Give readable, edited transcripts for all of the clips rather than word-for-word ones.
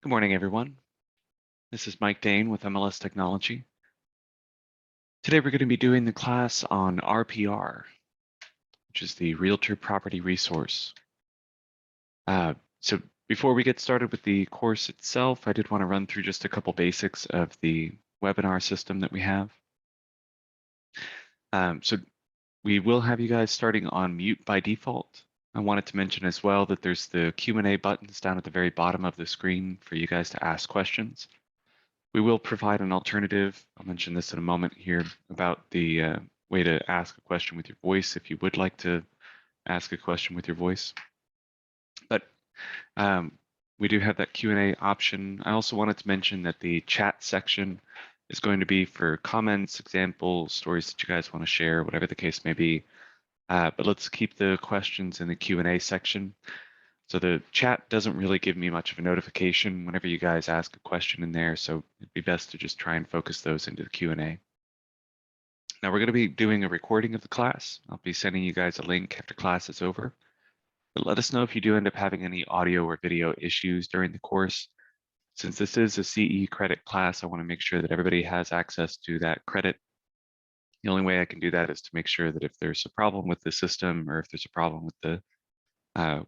Good morning, everyone. This is Mike Dane with MLS Technology. Today we're going to be doing the class on RPR, which is the Realtor Property Resource. So before we get started with the course itself, I did want to run through just a couple basics of the webinar system that we have. So we will have you guys starting on mute by default. I wanted to mention as well that there's the Q&A buttons down at the very bottom of the screen for you guys to ask questions. We will provide an alternative. I'll mention this in a moment here about the way to ask a question with your voice if you would like to ask a question with your voice. But we do have that Q&A option. I also wanted to mention that the chat section is going to be for comments, examples, stories that you guys want to share, whatever the case may be. But let's keep the questions in the Q&A section. So the chat doesn't really give me much of a notification whenever you guys ask a question in there, so it'd be best to just try and focus those into the Q&A. Now we're going to be doing a recording of the class. I'll be sending you guys a link after class is over. But let us know if you do end up having any audio or video issues during the course. Since this is a CE credit class, I want to make sure that everybody has access to that credit. The only way I can do that is to make sure that if there's a problem with the system or if there's a problem with the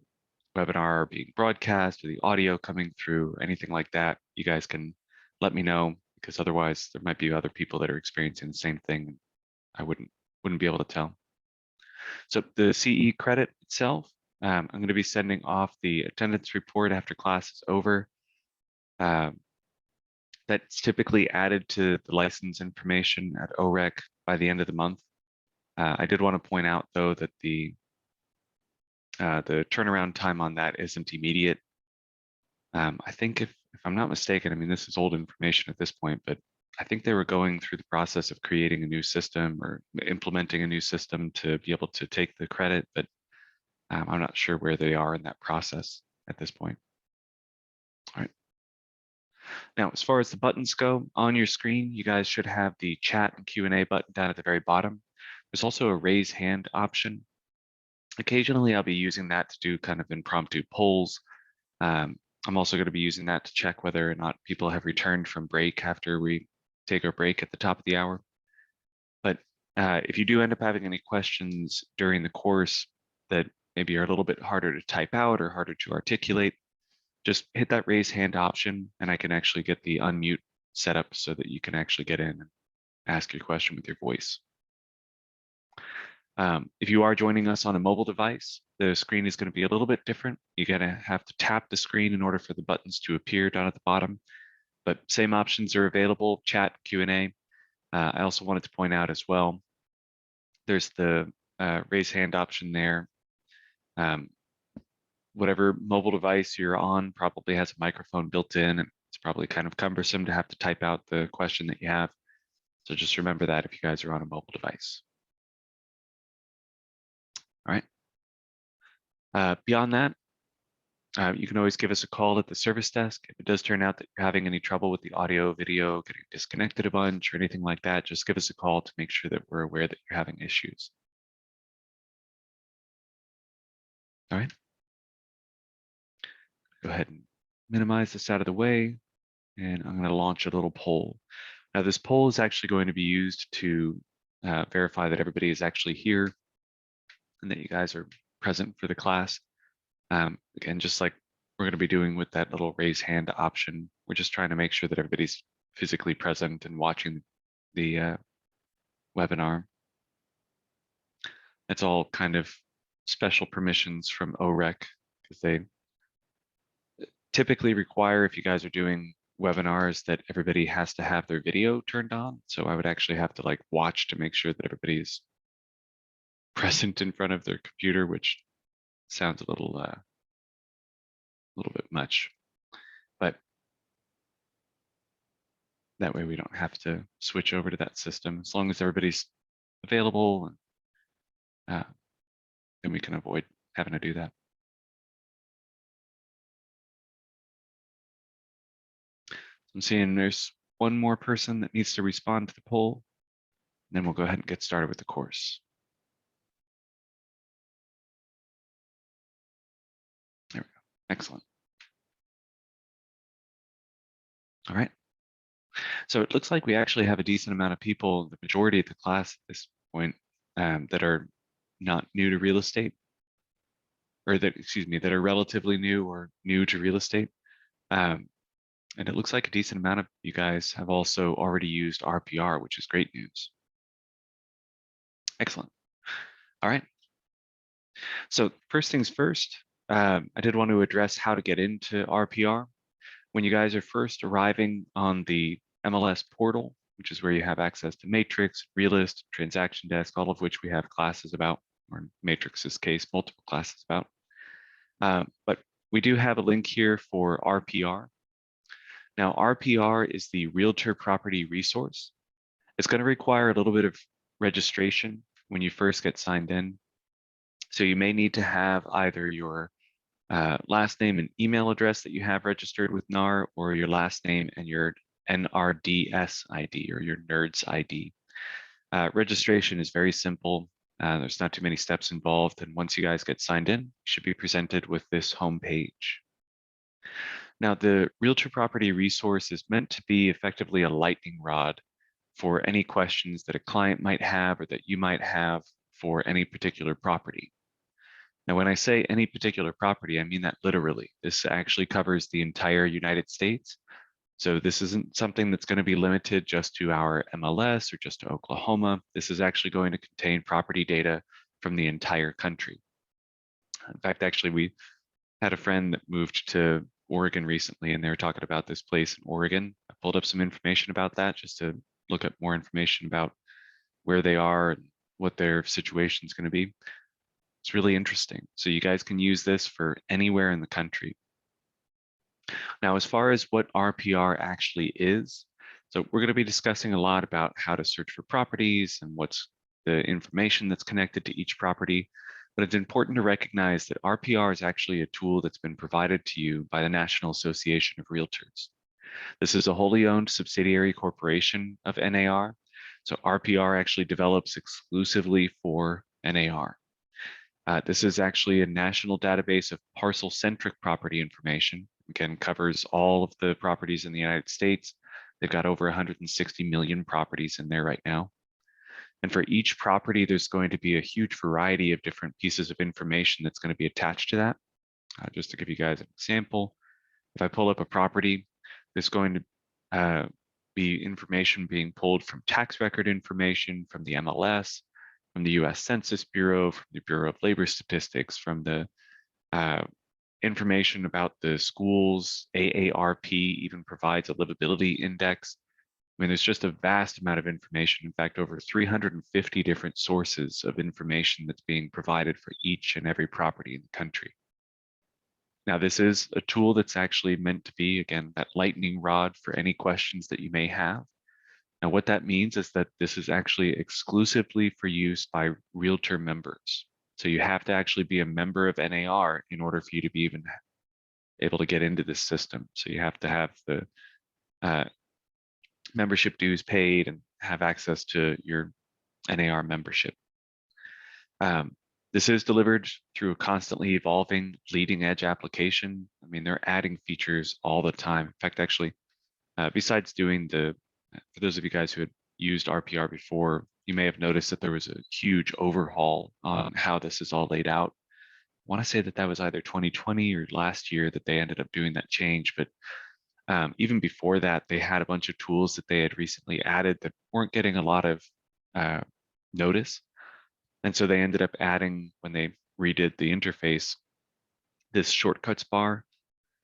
webinar being broadcast or the audio coming through or anything like that, you guys can let me know, because otherwise there might be other people that are experiencing the same thing. I wouldn't be able to tell. So the CE credit itself, I'm going to be sending off the attendance report after class is over. That's typically added to the license information at OREC by the end of the month. I did want to point out though that the turnaround time on that isn't immediate. I think if I'm not mistaken, I mean, this is old information at this point, but I think they were going through the process of creating a new system or implementing a new system to be able to take the credit, but I'm not sure where they are in that process at this point. All right. Now, as far as the buttons go, on your screen, you guys should have the chat and Q&A button down at the very bottom. There's also a raise hand option. Occasionally, I'll be using that to do kind of impromptu polls. I'm also going to be using that to check whether or not people have returned from break after we take our break at the top of the hour. But if you do end up having any questions during the course that maybe are a little bit harder to type out or harder to articulate, just hit that raise hand option and I can actually get the unmute set up so that you can actually get in and ask your question with your voice. If you are joining us on a mobile device, the screen is going to be a little bit different. You're going to have to tap the screen in order for the buttons to appear down at the bottom, but same options are available: chat, Q&A. I also wanted to point out as well, there's the raise hand option there. Whatever mobile device you're on probably has a microphone built in, and it's probably kind of cumbersome to have to type out the question that you have. So just remember that if you guys are on a mobile device. All right. Beyond that, you can always give us a call at the service desk. If it does turn out that you're having any trouble with the audio, video, getting disconnected a bunch or anything like that, just give us a call to make sure that we're aware that you're having issues. All right. Go ahead and minimize this out of the way, and I'm going to launch a little poll. Now, this poll is actually going to be used to verify that everybody is actually here and that you guys are present for the class. Again, just like we're going to be doing with that little raise hand option, we're just trying to make sure that everybody's physically present and watching the webinar. That's all kind of special permissions from OREC, because they typically require, if you guys are doing webinars, that everybody has to have their video turned on. So I would actually have to like watch to make sure that everybody's present in front of their computer, which sounds a little bit much, but that way we don't have to switch over to that system. As long as everybody's available, then we can avoid having to do that. I'm seeing there's one more person that needs to respond to the poll, and then we'll go ahead and get started with the course. There we go. Excellent. All right. So it looks like we actually have a decent amount of people, the majority of the class at this point, that are not new to real estate, or that, excuse me, that are relatively new or new to real estate. Um, and it looks like a decent amount of you guys have also already used RPR, which is great news. Excellent. All right. So first things first, I did want to address how to get into RPR. When you guys are first arriving on the MLS portal, which is where you have access to Matrix, Realist, Transaction Desk, all of which we have classes about, or in Matrix's case, multiple classes about. But we do have a link here for RPR. Now, RPR is the Realtor Property Resource. It's going to require a little bit of registration when you first get signed in. So you may need to have either your last name and email address that you have registered with NAR, or your last name and your NRDS ID or your NERDS ID. Registration is very simple. There's not too many steps involved. And once you guys get signed in, you should be presented with this home page. Now, the Realtor Property Resource is meant to be effectively a lightning rod for any questions that a client might have or that you might have for any particular property. Now, when I say any particular property, I mean that literally. This actually covers the entire United States. So this isn't something that's going to be limited just to our MLS or just to Oklahoma. This is actually going to contain property data from the entire country. In fact, actually, we had a friend that moved to Oregon recently, and they were talking about this place in Oregon. I pulled up some information about that just to look up more information about where they are and what their situation is going to be. It's really interesting. So you guys can use this for anywhere in the country. Now, as far as what RPR actually is, so we're going to be discussing a lot about how to search for properties and what's the information that's connected to each property. But it's important to recognize that RPR is actually a tool that's been provided to you by the National Association of Realtors. This is a wholly owned subsidiary corporation of NAR. So RPR actually develops exclusively for NAR. This is actually a national database of parcel-centric property information. Again, covers all of the properties in the United States. They've got over 160 million properties in there right now. And for each property, there's going to be a huge variety of different pieces of information that's going to be attached to that. Just to give you guys an example, if I pull up a property, there's going to be information being pulled from tax record information, from the MLS, from the US Census Bureau, from the Bureau of Labor Statistics, from the information about the schools. AARP even provides a livability index. I mean, there's just a vast amount of information. In fact, over 350 different sources of information that's being provided for each and every property in the country. Now, this is a tool that's actually meant to be, again, that lightning rod for any questions that you may have. Now, what that means is that this is actually exclusively for use by Realtor members. So you have to actually be a member of NAR in order for you to be even able to get into this system. So you have to have the membership dues paid and have access to your NAR membership. This is delivered through a constantly evolving leading edge application. I mean, they're adding features all the time. In fact, actually, besides doing for those of you guys who had used RPR before, you may have noticed that there was a huge overhaul on how this is all laid out. I want to say that was either 2020 or last year that they ended up doing that change, but even before that, they had a bunch of tools that they had recently added that weren't getting a lot of notice. And so they ended up adding, when they redid the interface, this shortcuts bar,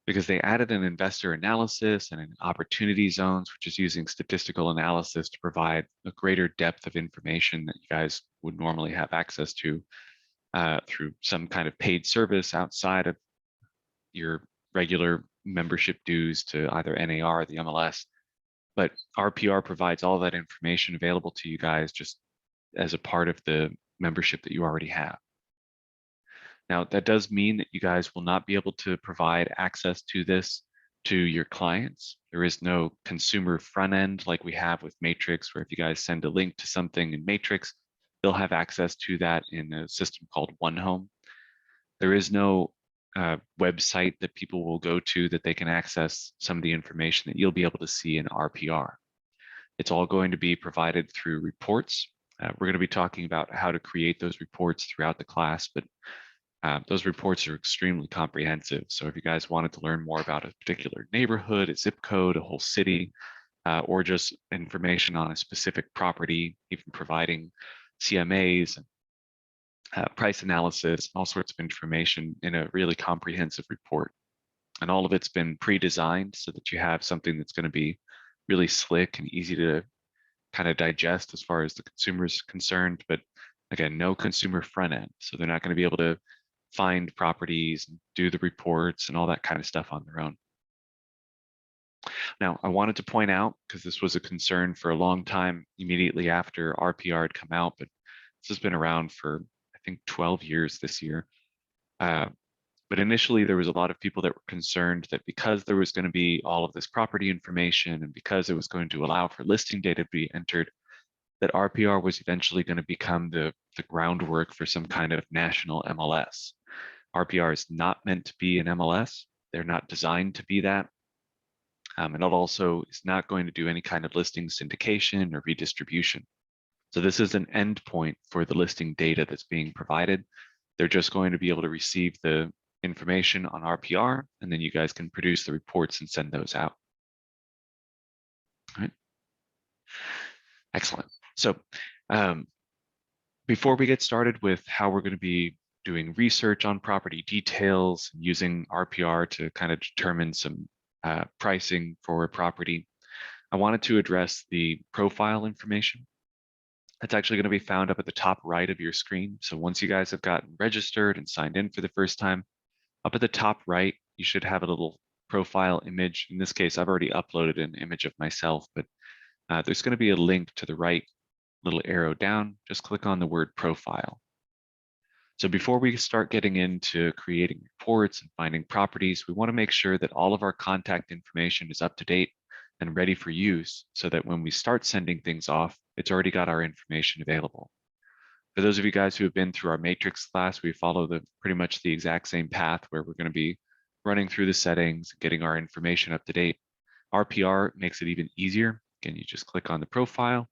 because they added an investor analysis and an opportunity zones, which is using statistical analysis to provide a greater depth of information that you guys would normally have access to through some kind of paid service outside of your regular membership dues to either NAR or the MLS. But RPR provides all that information available to you guys just as a part of the membership that you already have. Now, that does mean that you guys will not be able to provide access to this to your clients. There is no consumer front end like we have with Matrix, where if you guys send a link to something in Matrix, they'll have access to that in a system called OneHome. There is no website that people will go to that they can access some of the information that you'll be able to see in RPR. It's all going to be provided through reports. We're going to be talking about how to create those reports throughout the class, but those reports are extremely comprehensive. So if you guys wanted to learn more about a particular neighborhood, a zip code, a whole city, or just information on a specific property, even providing CMAs, price analysis, all sorts of information in a really comprehensive report. And all of it's been pre-designed so that you have something that's going to be really slick and easy to kind of digest as far as the consumer is concerned. But again, no consumer front end. So they're not going to be able to find properties and do the reports and all that kind of stuff on their own. Now, I wanted to point out, because this was a concern for a long time immediately after RPR had come out, but this has been around for, I think, 12 years this year. But initially, there was a lot of people that were concerned that because there was going to be all of this property information and because it was going to allow for listing data to be entered, that RPR was eventually going to become the groundwork for some kind of national MLS. RPR is not meant to be an MLS. They're not designed to be that. And it also is not going to do any kind of listing syndication or redistribution. So this is an endpoint for the listing data that's being provided. They're just going to be able to receive the information on RPR, and then you guys can produce the reports and send those out. All right. Excellent. So before we get started with how we're going to be doing research on property details, using RPR to kind of determine some pricing for a property, I wanted to address the profile information. That's actually going to be found up at the top right of your screen. So once you guys have gotten registered and signed in for the first time, up at the top right, you should have a little profile image. In this case, I've already uploaded an image of myself, but there's going to be a link to the right little arrow down. Just click on the word profile. So before we start getting into creating reports and finding properties, we want to make sure that all of our contact information is up to date and ready for use so that when we start sending things off, it's already got our information available. For those of you guys who have been through our matrix class, we follow pretty much the exact same path where we're going to be running through the settings, getting our information up to date. RPR makes it even easier. Again, you just click on the profile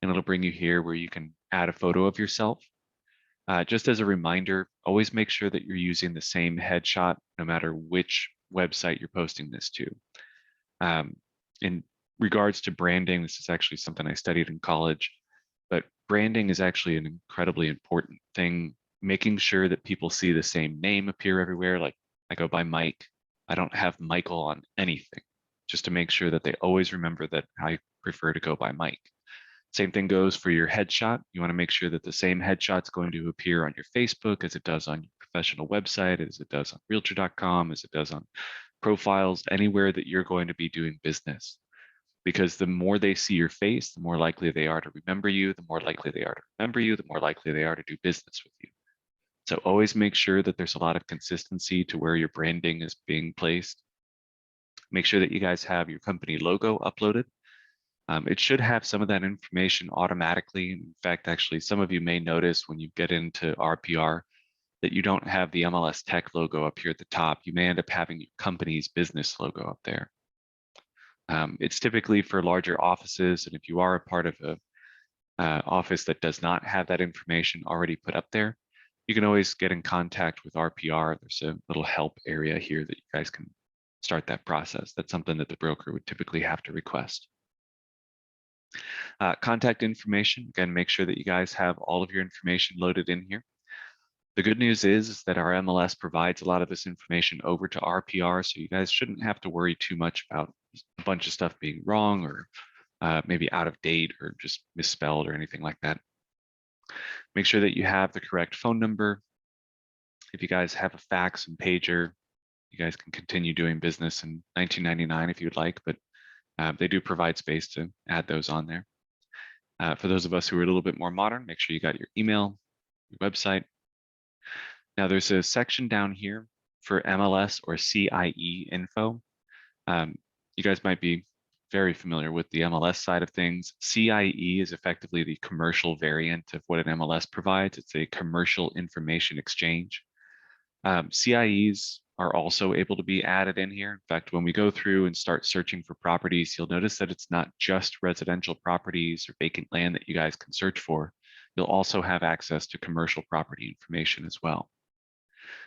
and it'll bring you here where you can add a photo of yourself. Just as a reminder, always make sure that you're using the same headshot no matter which website you're posting this to. In regards to branding, this is actually something I studied in college, but branding is actually an incredibly important thing. Making sure that people see the same name appear everywhere. Like I go by Mike. I don't have Michael on anything, just to make sure that they always remember that I prefer to go by Mike. Same thing goes for your headshot. You want to make sure that the same headshot's going to appear on your Facebook as it does on your professional website, as it does on realtor.com, as it does on profiles, anywhere that you're going to be doing business. Because the more they see your face, the more likely they are to remember you, the more likely they are to remember you, the more likely they are to do business with you. So always make sure that there's a lot of consistency to where your branding is being placed. Make sure that you guys have your company logo uploaded. It should have some of that information automatically. In fact, actually, some of you may notice when you get into RPR that you don't have the MLS Tech logo up here at the top. You may end up having your company's business logo up there. It's typically for larger offices, and if you are a part of a office that does not have that information already put up there, you can always get in contact with RPR. There's a little help area here that you guys can start that process. That's something that the broker would typically have to request. Contact information, again, make sure that you guys have all of your information loaded in here. The good news is that our MLS provides a lot of this information over to RPR, so you guys shouldn't have to worry too much about a bunch of stuff being wrong or maybe out of date or just misspelled or anything like that. Make sure that you have the correct phone number. If you guys have a fax and pager, you guys can continue doing business in 1999 if you'd like, but they do provide space to add those on there. For those of us who are a little bit more modern, make sure you got your email, your website. Now there's a section down here for MLS or CIE info. You guys might be very familiar with the MLS side of things. CIE is effectively the commercial variant of what an MLS provides. It's a commercial information exchange. CIEs are also able to be added in here. In fact, when we go through and start searching for properties, you'll notice that it's not just residential properties or vacant land that you guys can search for. You'll also have access to commercial property information as well.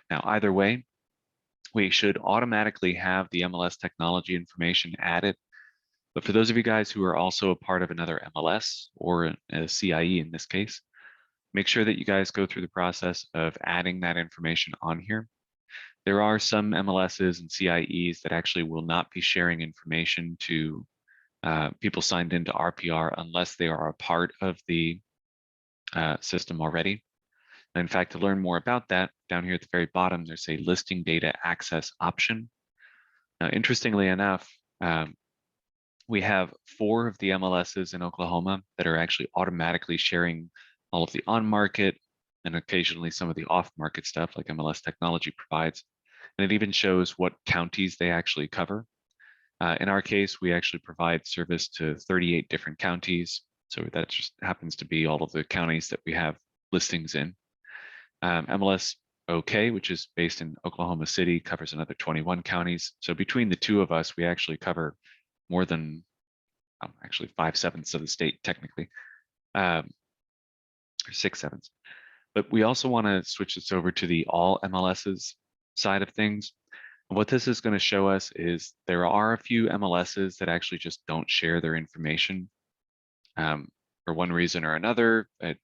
Now, either way, we should automatically have the MLS technology information added. But for those of you guys who are also a part of another MLS or a CIE in this case, make sure that you guys go through the process of adding that information on here. There are some MLSs and CIEs that actually will not be sharing information to people signed into RPR unless they are a part of the system already. In fact, to learn more about that, down here at the very bottom, there's a listing data access option. Now, interestingly enough, we have 4 of the MLSs in Oklahoma that are actually automatically sharing all of the on-market and occasionally some of the off-market stuff like MLS technology provides. And it even shows what counties they actually cover. In our case, we actually provide service to 38 different counties. So that just happens to be all of the counties that we have listings in. MLS OK, which is based in Oklahoma City, covers another 21 counties. So between the two of us, we actually cover more than actually 5/7 of the state technically, or 6/7. But we also want to switch this over to the all MLSs side of things. And what this is going to show us is there are a few MLSs that actually just don't share their information for one reason or another. It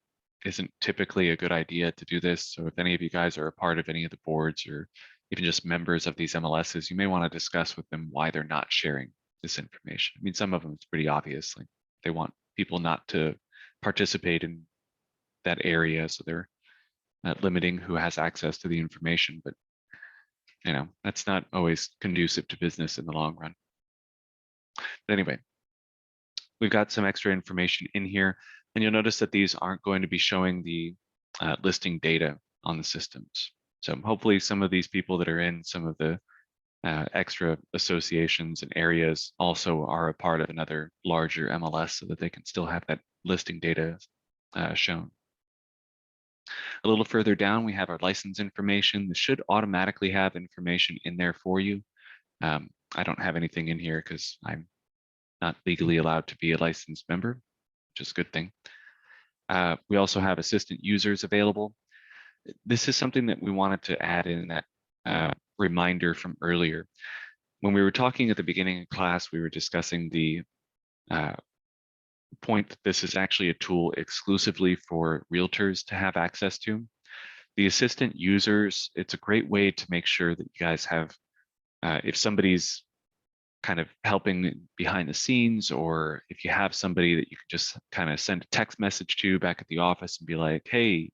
isn't typically a good idea to do this. So if any of you guys are a part of any of the boards or even just members of these MLSs, you may want to discuss with them why they're not sharing this information. I mean, some of them it's pretty obvious, like they want people not to participate in that area, so they're limiting who has access to the information. But you know, that's not always conducive to business in the long run. But anyway, we've got some extra information in here, and you'll notice that these aren't going to be showing the listing data on the systems. So hopefully some of these people that are in some of the extra associations and areas also are a part of another larger MLS so that they can still have that listing data shown. A little further down, we have our license information. This should automatically have information in there for you. I don't have anything in here because I'm not legally allowed to be a licensed member, which is a good thing. We also have assistant users available. This is something that we wanted to add in that reminder from earlier. When we were talking at the beginning of class, we were discussing the point that this is actually a tool exclusively for realtors to have access to. The assistant users, it's a great way to make sure that you guys have, if somebody's kind of helping behind the scenes, or if you have somebody that you can just kind of send a text message to back at the office and be like, hey,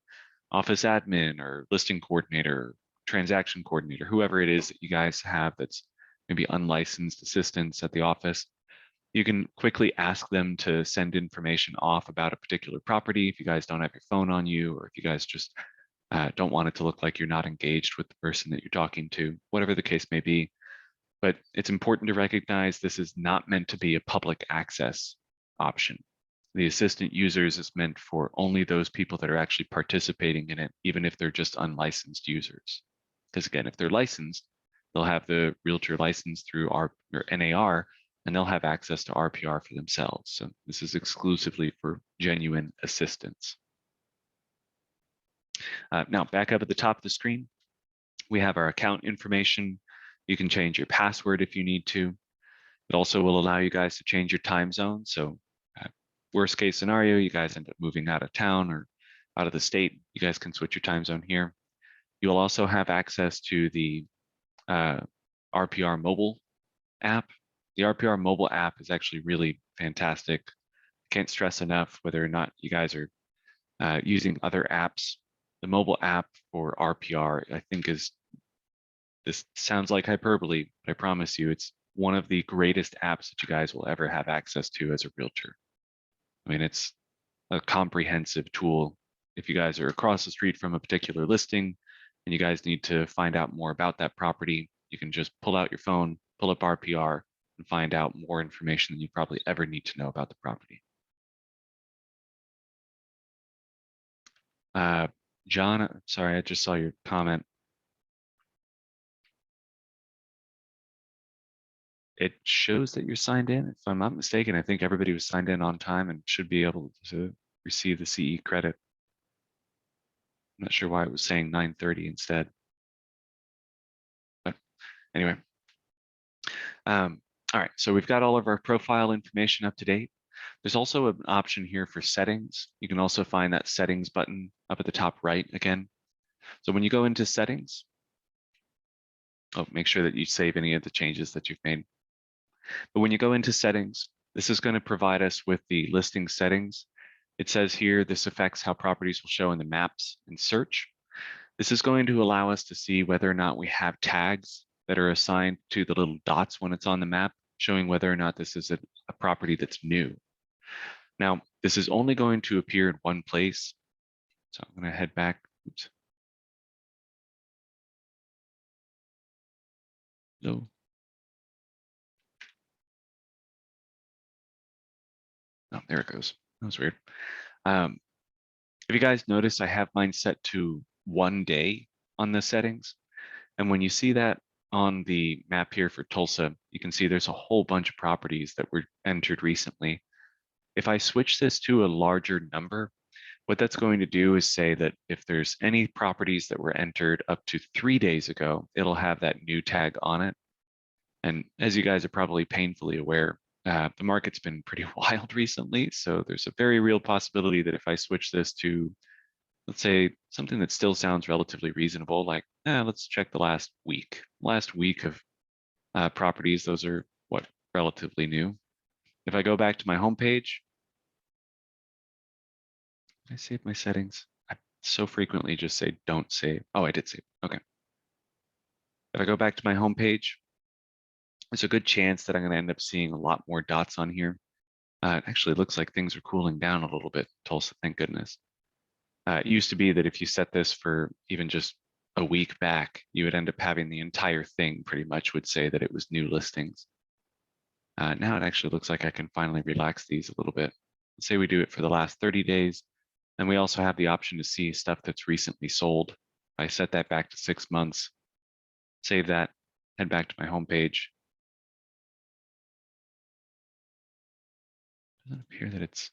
office admin or listing coordinator, transaction coordinator, whoever it is that you guys have that's maybe unlicensed assistants at the office, you can quickly ask them to send information off about a particular property if you guys don't have your phone on you, or if you guys just don't want it to look like you're not engaged with the person that you're talking to, whatever the case may be. But it's important to recognize this is not meant to be a public access option. The assistant users is meant for only those people that are actually participating in it, even if they're just unlicensed users. Because again, if they're licensed, they'll have the realtor license through our or NAR, and they'll have access to RPR for themselves. So this is exclusively for genuine assistants. Now, back up at the top of the screen, we have our account information. You can change your password if you need to. It also will allow you guys to change your time zone. So worst case scenario, you guys end up moving out of town or out of the state, you guys can switch your time zone here. You'll also have access to the RPR mobile app. The RPR mobile app is actually really fantastic. Can't stress enough whether or not you guys are using other apps. The mobile app for RPR, I think this sounds like hyperbole, but I promise you it's one of the greatest apps that you guys will ever have access to as a realtor. I mean, it's a comprehensive tool. If you guys are across the street from a particular listing and you guys need to find out more about that property, you can just pull out your phone, pull up RPR, and find out more information than you probably ever need to know about the property. John, sorry, I just saw your comment. It shows that you're signed in. If I'm not mistaken, I think everybody was signed in on time and should be able to receive the CE credit. I'm not sure why it was saying 9:30 instead. But anyway, all right, so we've got all of our profile information up to date. There's also an option here for settings. You can also find that settings button up at the top right again. So when you go into settings, make sure that you save any of the changes that you've made. But when you go into settings, this is going to provide us with the listing settings. It says here, this affects how properties will show in the maps and search. This is going to allow us to see whether or not we have tags that are assigned to the little dots when it's on the map, showing whether or not this is a property that's new. Now, this is only going to appear in one place. So I'm going to head back. Oops. No. Oh, there it goes. That was weird. If you guys notice, I have mine set to 1 day on the settings. And when you see that on the map here for Tulsa, you can see there's a whole bunch of properties that were entered recently. If I switch this to a larger number, what that's going to do is say that if there's any properties that were entered up to 3 days ago, it'll have that new tag on it. And as you guys are probably painfully aware, the market's been pretty wild recently. So there's a very real possibility that if I switch this to, let's say, something that still sounds relatively reasonable, like, let's check the last week. Last week of properties, those are what, relatively new. If I go back to my homepage, I save my settings. I so frequently just say don't save. Oh, I did save. Okay. If I go back to my homepage, there's a good chance that I'm going to end up seeing a lot more dots on here. It actually looks like things are cooling down a little bit, Tulsa, thank goodness. It used to be that if you set this for even just a week back, you would end up having the entire thing pretty much would say that it was new listings. Now it actually looks like I can finally relax these a little bit. Let's say we do it for the last 30 days. And we also have the option to see stuff that's recently sold. I set that back to 6 months, save that, head back to my homepage. Doesn't appear that it's,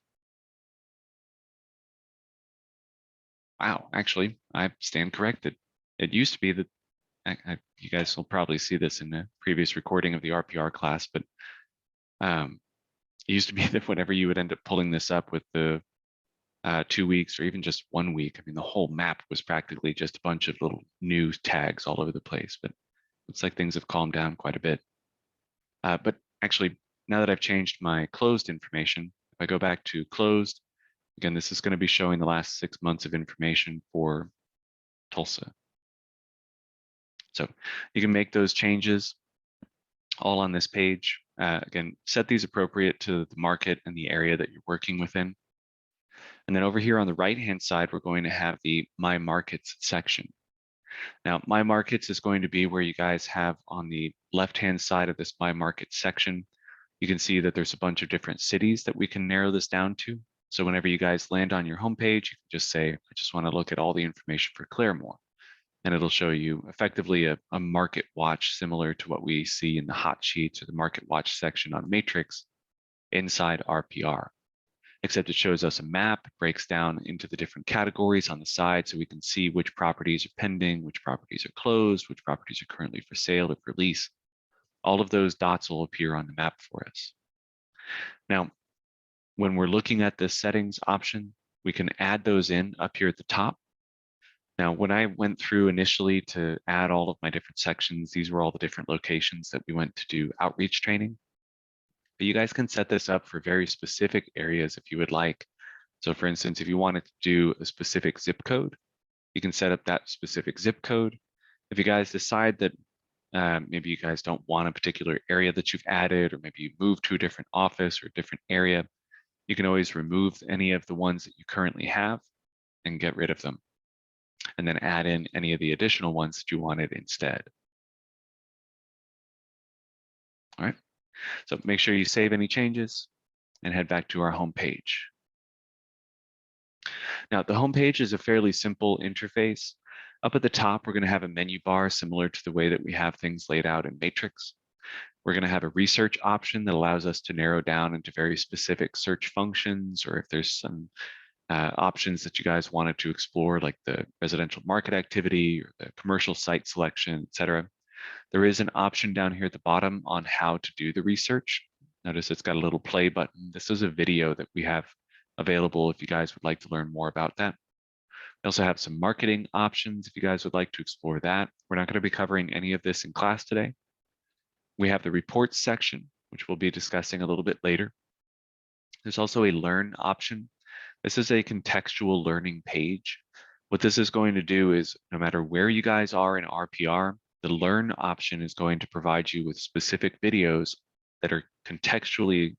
wow, actually, I stand corrected. It used to be that, you guys will probably see this in a previous recording of the RPR class, but it used to be that whenever you would end up pulling this up with the 2 weeks or even just 1 week, I mean, the whole map was practically just a bunch of little new tags all over the place, but looks like things have calmed down quite a bit. But actually, now that I've changed my closed information, if I go back to closed, again, this is going to be showing the last 6 months of information for Tulsa. So you can make those changes all on this page. Again, set these appropriate to the market and the area that you're working within. And then over here on the right-hand side, we're going to have the My Markets section. Now, My Markets is going to be where you guys have on the left-hand side of this My Markets section, you can see that there's a bunch of different cities that we can narrow this down to. So whenever you guys land on your homepage, you can just say, I just want to look at all the information for Claremore. And it'll show you effectively a market watch similar to what we see in the hot sheets or the market watch section on Matrix inside RPR. Except it shows us a map, it breaks down into the different categories on the side so we can see which properties are pending, which properties are closed, which properties are currently for sale or for lease. All of those dots will appear on the map for us. Now, when we're looking at the settings option, we can add those in up here at the top. Now, when I went through initially to add all of my different sections, these were all the different locations that we went to do outreach training. But you guys can set this up for very specific areas if you would like. So for instance, if you wanted to do a specific zip code, you can set up that specific zip code. If you guys decide that maybe you guys don't want a particular area that you've added, or maybe you move to a different office or a different area, you can always remove any of the ones that you currently have and get rid of them, and then add in any of the additional ones that you wanted instead. All right, so make sure you save any changes and head back to our home page. Now, the home page is a fairly simple interface. Up at the top, we're going to have a menu bar similar to the way that we have things laid out in Matrix. We're going to have a research option that allows us to narrow down into very specific search functions, or if there's some options that you guys wanted to explore, like the residential market activity or the commercial site selection, etc. There is an option down here at the bottom on how to do the research. Notice it's got a little play button. This is a video that we have available if you guys would like to learn more about that. We also have some marketing options if you guys would like to explore that. We're not going to be covering any of this in class today. We have the reports section, which we'll be discussing a little bit later. There's also a learn option. This is a contextual learning page. What this is going to do is no matter where you guys are in RPR, the learn option is going to provide you with specific videos that are contextually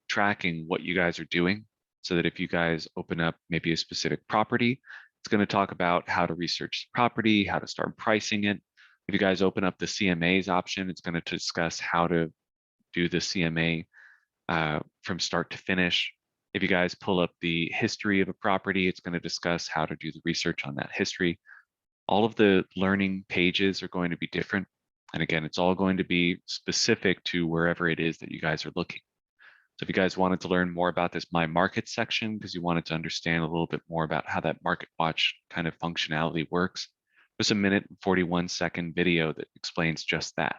tracking what you guys are doing, so that if you guys open up maybe a specific property, it's going to talk about how to research the property, how to start pricing it. If you guys open up the CMAs option, it's going to discuss how to do the CMA from start to finish. If you guys pull up the history of a property, it's going to discuss how to do the research on that history. All of the learning pages are going to be different. And again, it's all going to be specific to wherever it is that you guys are looking. So if you guys wanted to learn more about this My Market section, because you wanted to understand a little bit more about how that Market Watch kind of functionality works, there's a 1:41 video that explains just that.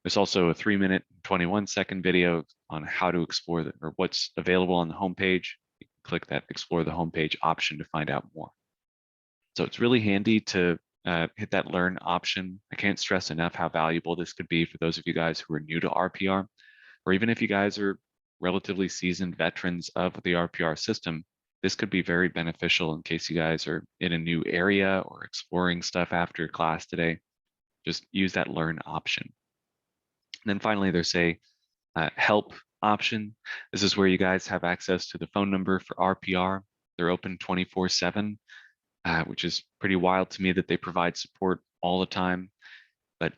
There's also a 3:21 video on how to explore or what's available on the homepage. You can click that Explore the Homepage option to find out more. So it's really handy to hit that Learn option. I can't stress enough how valuable this could be for those of you guys who are new to RPR, or even if you guys are relatively seasoned veterans of the RPR system. This could be very beneficial in case you guys are in a new area or exploring stuff after class today. Just use that Learn option. And then finally, there's a help option. This is where you guys have access to the phone number for RPR. They're open 24/7, which is pretty wild to me that they provide support all the time, but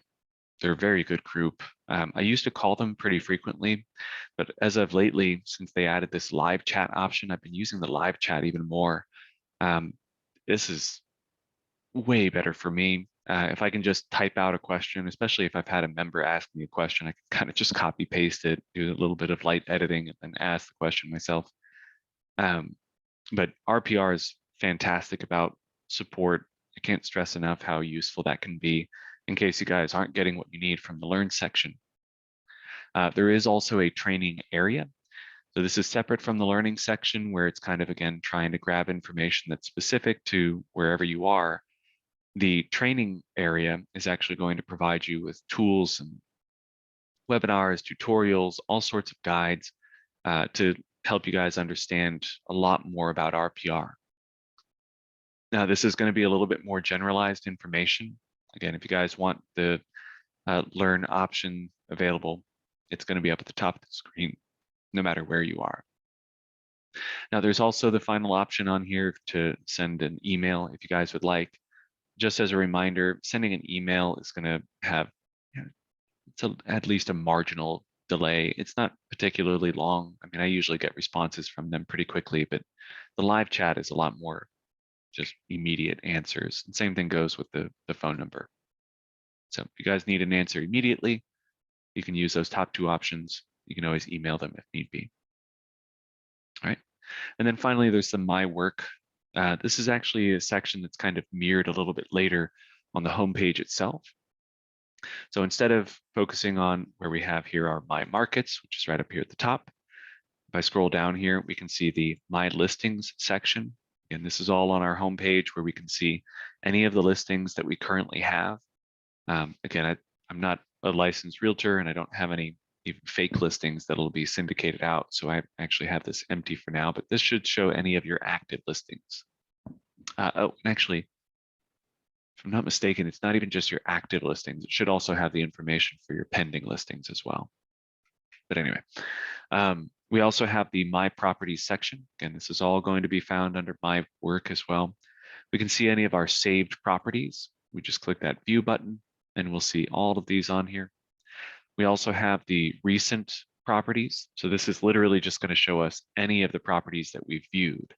they're a very good group. I used to call them pretty frequently, but as of lately, since they added this live chat option, I've been using the live chat even more. This is way better for me. If I can just type out a question, especially if I've had a member ask me a question, I can kind of just copy paste it, do a little bit of light editing, and then ask the question myself. But RPR is fantastic about support. I can't stress enough how useful that can be in case you guys aren't getting what you need from the Learn section. There is also a training area. So this is separate from the learning section, where it's kind of, again, trying to grab information that's specific to wherever you are. The training area is actually going to provide you with tools and webinars, tutorials, all sorts of guides to help you guys understand a lot more about RPR. Now, this is going to be a little bit more generalized information. Again, if you guys want the Learn option available, it's going to be up at the top of the screen, no matter where you are. Now, there's also the final option on here to send an email if you guys would like. Just as a reminder, sending an email is going to have at least a marginal delay. It's not particularly long. I mean, I usually get responses from them pretty quickly, but the live chat is a lot more just immediate answers. And same thing goes with the phone number. So if you guys need an answer immediately, you can use those top two options. You can always email them if need be. All right. And then finally, there's the My Work. This is actually a section that's kind of mirrored a little bit later on the homepage itself. So instead of focusing on where we have here our My Markets, which is right up here at the top, if I scroll down here, we can see the My Listings section. And this is all on our homepage where we can see any of the listings that we currently have. Again, I'm not a licensed realtor and I don't have any even fake listings that'll be syndicated out. So I actually have this empty for now, but this should show any of your active listings. Oh, actually, if I'm not mistaken, it's not even just your active listings. It should also have the information for your pending listings as well. But anyway, we also have the My Properties section. Again, this is all going to be found under My Work as well. We can see any of our saved properties. We just click that View button and we'll see all of these on here. We also have the recent properties. So this is literally just going to show us any of the properties that we've viewed.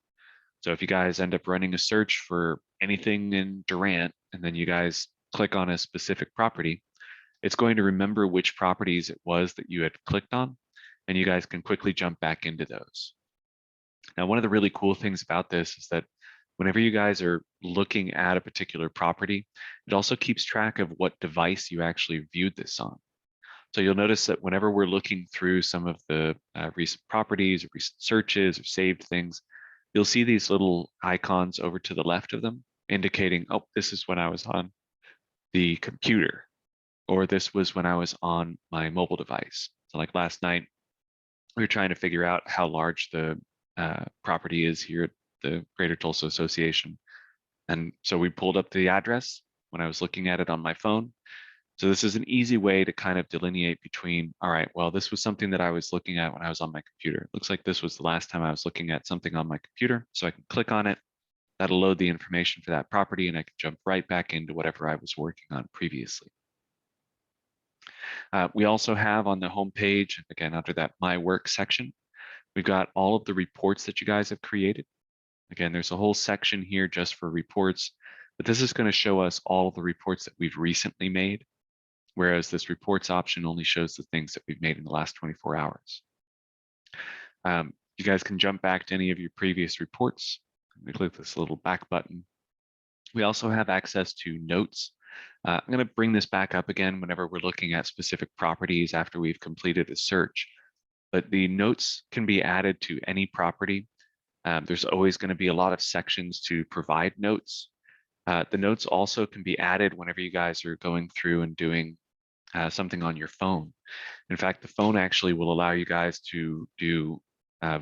So if you guys end up running a search for anything in Durant, and then you guys click on a specific property, it's going to remember which properties it was that you had clicked on, and you guys can quickly jump back into those. Now, one of the really cool things about this is that whenever you guys are looking at a particular property, it also keeps track of what device you actually viewed this on. So you'll notice that whenever we're looking through some of the recent properties, or recent searches, or saved things, you'll see these little icons over to the left of them indicating, oh, this is when I was on the computer, or this was when I was on my mobile device. So like last night, we were trying to figure out how large the property is here at the Greater Tulsa Association. And so we pulled up the address when I was looking at it on my phone. So this is an easy way to kind of delineate between, all right, well, this was something that I was looking at when I was on my computer. It looks like this was the last time I was looking at something on my computer. So I can click on it. That'll load the information for that property, and I can jump right back into whatever I was working on previously. We also have on the home page, again, under that My Work section, we've got all of the reports that you guys have created. Again, there's a whole section here just for reports, but this is going to show us all of the reports that we've recently made, whereas this reports option only shows the things that we've made in the last 24 hours. You guys can jump back to any of your previous reports. We click this little back button. We also have access to notes. I'm going to bring this back up again whenever we're looking at specific properties after we've completed a search. But the notes can be added to any property. There's always going to be a lot of sections to provide notes. The notes also can be added whenever you guys are going through and doing something on your phone. In fact, the phone actually will allow you guys to do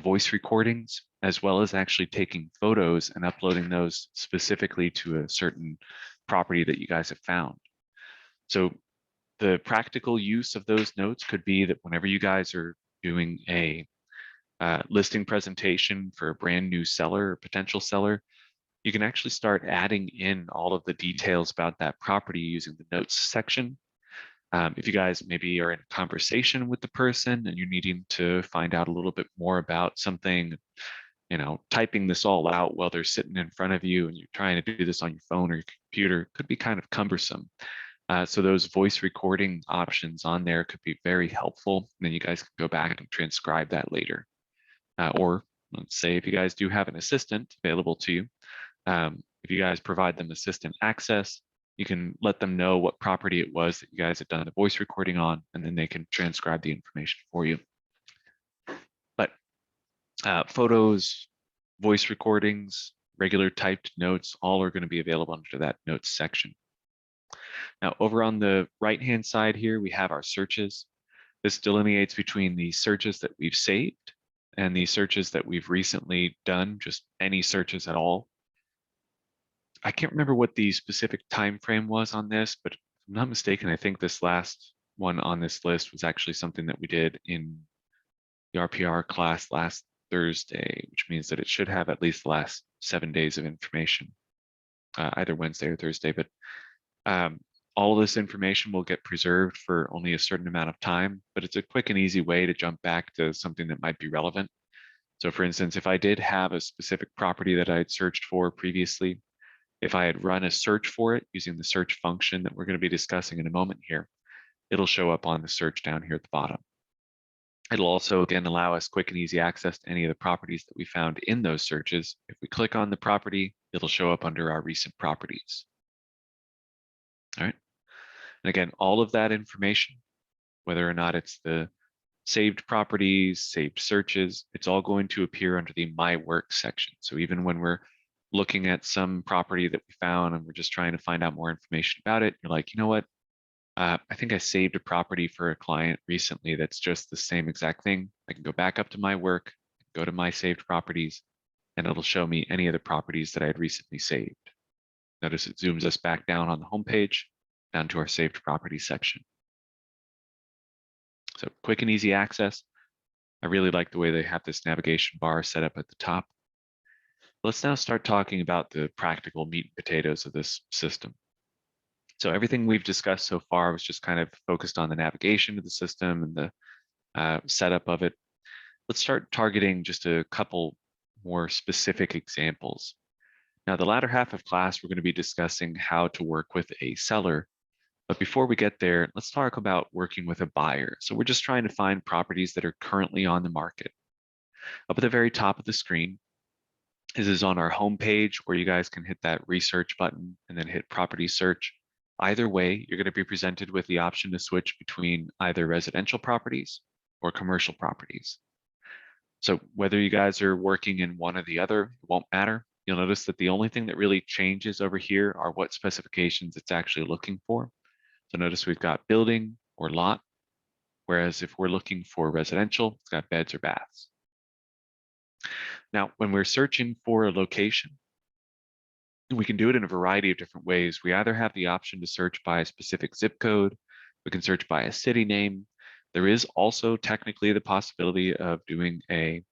voice recordings, as well as actually taking photos and uploading those specifically to a certain property that you guys have found. So the practical use of those notes could be that whenever you guys are doing a listing presentation for a brand new seller or potential seller, you can actually start adding in all of the details about that property using the notes section. If you guys maybe are in a conversation with the person and you're needing to find out a little bit more about something, typing this all out while they're sitting in front of you and you're trying to do this on your phone or your computer could be kind of cumbersome. So those voice recording options on there could be very helpful. And then you guys can go back and transcribe that later. Or let's say if you guys do have an assistant available to you, if you guys provide them assistant access, you can let them know what property it was that you guys had done the voice recording on, and then they can transcribe the information for you. But photos, voice recordings, regular typed notes, all are going to be available under that notes section. Now, over on the right-hand side here, we have our searches. This delineates between the searches that we've saved and the searches that we've recently done, just any searches at all. I can't remember what the specific time frame was on this, but if I'm not mistaken, I think this last one on this list was actually something that we did in the RPR class last Thursday, which means that it should have at least the last 7 days of information, either Wednesday or Thursday. But all of this information will get preserved for only a certain amount of time, but it's a quick and easy way to jump back to something that might be relevant. So for instance, if I did have a specific property that I had searched for previously, if I had run a search for it using the search function that we're going to be discussing in a moment here, it'll show up on the search down here at the bottom. It'll also, again, allow us quick and easy access to any of the properties that we found in those searches. If we click on the property, it'll show up under our recent properties. All right. And again, all of that information, whether or not it's the saved properties, saved searches, it's all going to appear under the My Work section. So even when we're looking at some property that we found and we're just trying to find out more information about it, you're like, you know what? I think I saved a property for a client recently that's just the same exact thing. I can go back up to My Work, go to My Saved Properties, and it'll show me any of the properties that I had recently saved. Notice it zooms us back down on the home page, down to our Saved Properties section. So quick and easy access. I really like the way they have this navigation bar set up at the top. Let's now start talking about the practical meat and potatoes of this system. So everything we've discussed so far was just kind of focused on the navigation of the system and the setup of it. Let's start targeting just a couple more specific examples. Now, the latter half of class, we're going to be discussing how to work with a seller But before we get there, let's talk about working with a buyer. So we're just trying to find properties that are currently on the market. Up at the very top of the screen, this is on our homepage where you guys can hit that research button and then hit property search. Either way, you're going to be presented with the option to switch between either residential properties or commercial properties. So whether you guys are working in one or the other, it won't matter. You'll notice that the only thing that really changes over here are what specifications it's actually looking for. So notice we've got building or lot, whereas if we're looking for residential, it's got beds or baths. Now, when we're searching for a location, we can do it in a variety of different ways. We either have the option to search by a specific zip code, we can search by a city name. There is also technically the possibility of doing a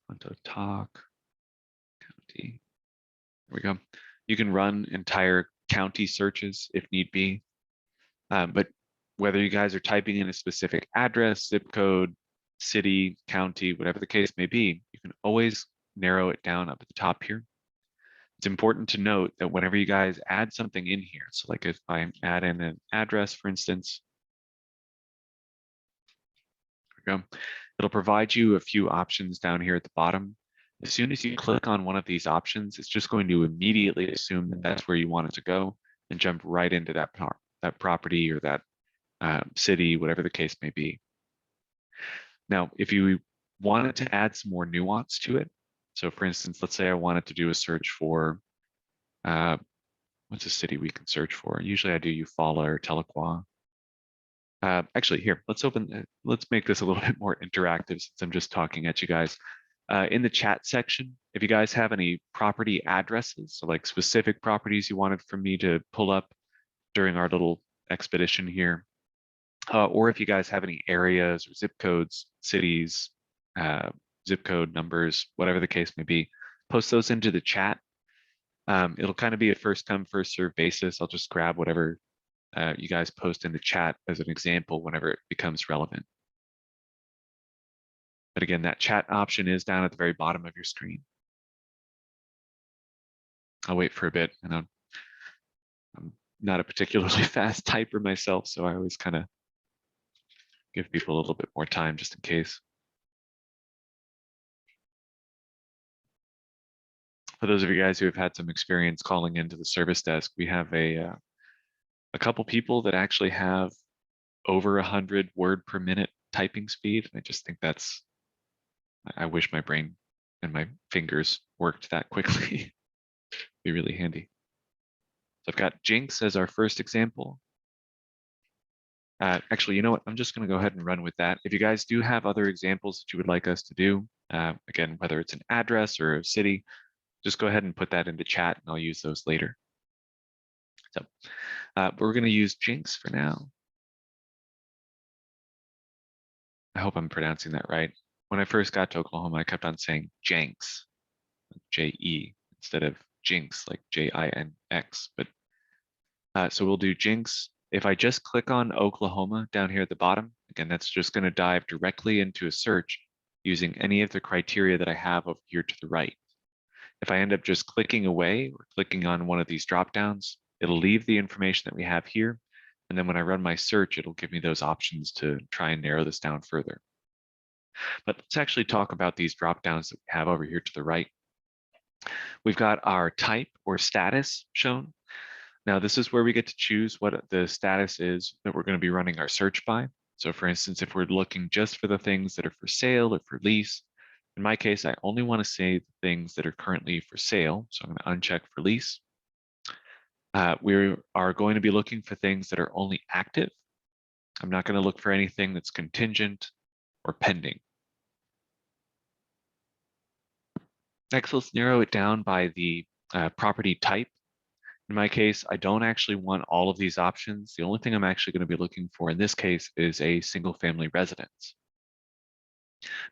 Montauk County. There we go. You can run entire county searches if need be. But whether you guys are typing in a specific address, zip code, city, county, whatever the case may be, you can always narrow it down up at the top here. It's important to note that whenever you guys add something in here, so like if I add in an address, for instance, there we go, it'll provide you a few options down here at the bottom. As soon as you click on one of these options, it's just going to immediately assume that that's where you want it to go and jump right into that property or that city, whatever the case may be. Now, if you wanted to add some more nuance to it, so for instance, let's say I wanted to do a search for, what's a city we can search for? Usually I do Eufaula or Tahlequah. Actually, here, let's make this a little bit more interactive since I'm just talking at you guys. In the chat section, if you guys have any property addresses, so like specific properties you wanted for me to pull up during our little expedition here, or if you guys have any areas or zip codes, cities, zip code numbers, whatever the case may be, post those into the chat. It'll kind of be a first come, first serve basis. I'll just grab whatever you guys post in the chat as an example whenever it becomes relevant. But again, that chat option is down at the very bottom of your screen. I'll wait for a bit, and I'm not a particularly fast typer myself, so I always kind of give people a little bit more time just in case. For those of you guys who have had some experience calling into the service desk, we have a couple people that actually have over 100 word per minute typing speed. And I just think that's, I wish my brain and my fingers worked that quickly. Be really handy. So I've got Jinx as our first example. Actually, you know what? I'm just going to go ahead and run with that. If you guys do have other examples that you would like us to do, again, whether it's an address or a city, just go ahead and put that into chat and I'll use those later. So we're going to use Jinx for now. I hope I'm pronouncing that right. When I first got to Oklahoma, I kept on saying Jenks, J-E, instead of Jinx, like J-I-N-X. But so we'll do Jinx. If I just click on Oklahoma down here at the bottom, again, that's just going to dive directly into a search using any of the criteria that I have over here to the right. If I end up just clicking away or clicking on one of these drop downs, it'll leave the information that we have here. And then when I run my search, it'll give me those options to try and narrow this down further. But let's actually talk about these drop downs that we have over here to the right. We've got our type or status shown. Now, this is where we get to choose what the status is that we're going to be running our search by. So for instance, if we're looking just for the things that are for sale or for lease, in my case, I only want to say the things that are currently for sale. So I'm going to uncheck for lease. We are going to be looking for things that are only active. I'm not going to look for anything that's contingent or pending. Next, let's narrow it down by the property type. In my case, I don't actually want all of these options. The only thing I'm actually going to be looking for in this case is a single family residence.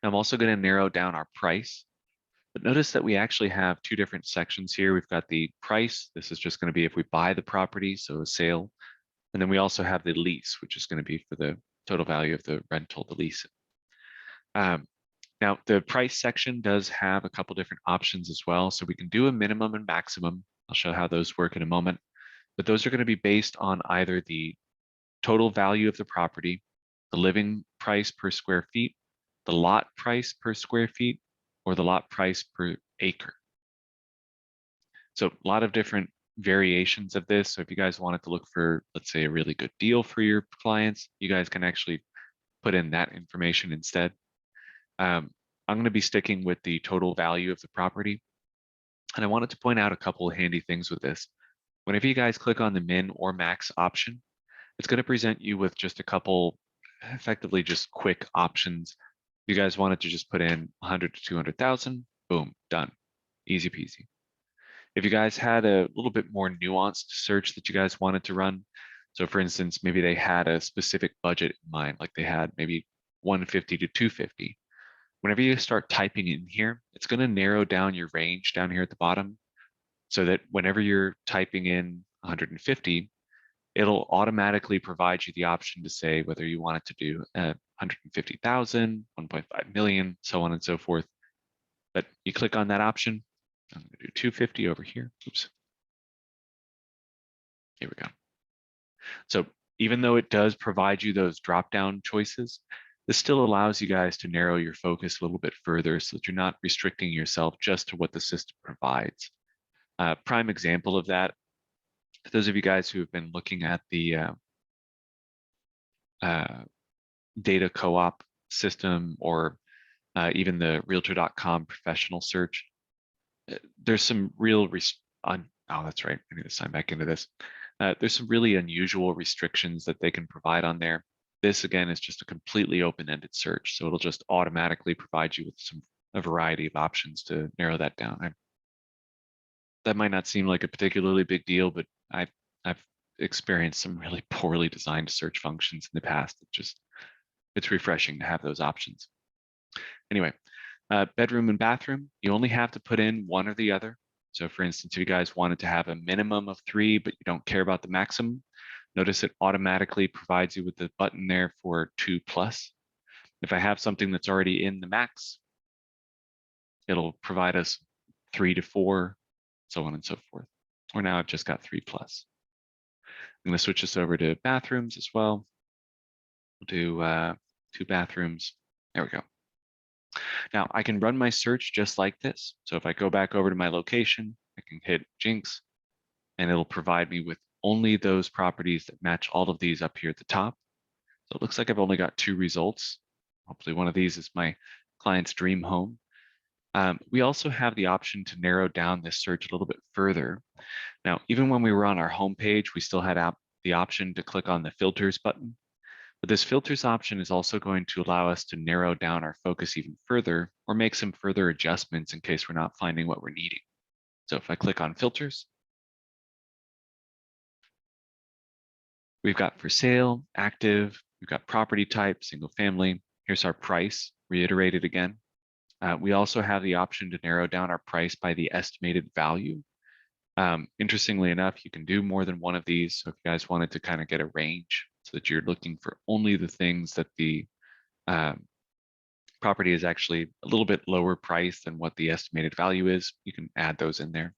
Now, I'm also going to narrow down our price. But notice that we actually have two different sections here. We've got the price. This is just going to be if we buy the property, so a sale. And then we also have the lease, which is going to be for the total value of the rental, the lease. Now, the price section does have a couple different options as well. So we can do a minimum and maximum. I'll show how those work in a moment. but those are going to be based on either the total value of the property, the living price per square feet, the lot price per square feet, or the lot price per acre. So a lot of different variations of this. So if you guys wanted to look for, let's say, a really good deal for your clients, you guys can actually put in that information instead. I'm going to be sticking with the total value of the property. And I wanted to point out a couple of handy things with this. Whenever you guys click on the min or max option, it's going to present you with just a couple, effectively just quick options. You guys wanted to just put in 100 to 200,000, boom, done, easy peasy. If you guys had a little bit more nuanced search that you guys wanted to run, so for instance, maybe they had a specific budget in mind, like they had maybe 150 to 250. Whenever you start typing in here, it's going to narrow down your range down here at the bottom so that whenever you're typing in 150, it'll automatically provide you the option to say whether you want it to do 150,000, 1.5 million, so on and so forth. But you click on that option. I'm going to do 250 over here. Oops. Here we go. So even though it does provide you those drop-down choices, this still allows you guys to narrow your focus a little bit further so that you're not restricting yourself just to what the system provides. Prime example of that, for those of you guys who have been looking at the data co-op system or even the realtor.com professional search, there's some real, oh, that's right, I need to sign back into this. There's some really unusual restrictions that they can provide on there. This again is just a completely open-ended search, so it'll just automatically provide you with a variety of options to narrow that down. That might not seem like a particularly big deal, but I've experienced some really poorly designed search functions in the past. It's refreshing to have those options. Anyway, bedroom and bathroom, you only have to put in one or the other. So for instance, if you guys wanted to have a minimum of 3, but you don't care about the maximum, notice it automatically provides you with the button there for 2+. If I have something that's already in the max, it'll provide us 3 to 4, so on and so forth. Or now I've just got 3+. I'm going to switch this over to bathrooms as well. We'll do 2 bathrooms. There we go. Now I can run my search just like this. So if I go back over to my location, I can hit Jinx and it'll provide me with only those properties that match all of these up here at the top. So it looks like I've only got 2 results. Hopefully one of these is my client's dream home. We also have the option to narrow down this search a little bit further. Now, even when we were on our home page, we still had the option to click on the filters button. But this filters option is also going to allow us to narrow down our focus even further or make some further adjustments in case we're not finding what we're needing. So if I click on filters, we've got for sale, active, we've got property type, single family. Here's our price, reiterated again. We also have the option to narrow down our price by the estimated value. Interestingly enough, you can do more than one of these. So if you guys wanted to kind of get a range so that you're looking for only the things that the property is actually a little bit lower price than what the estimated value is, you can add those in there.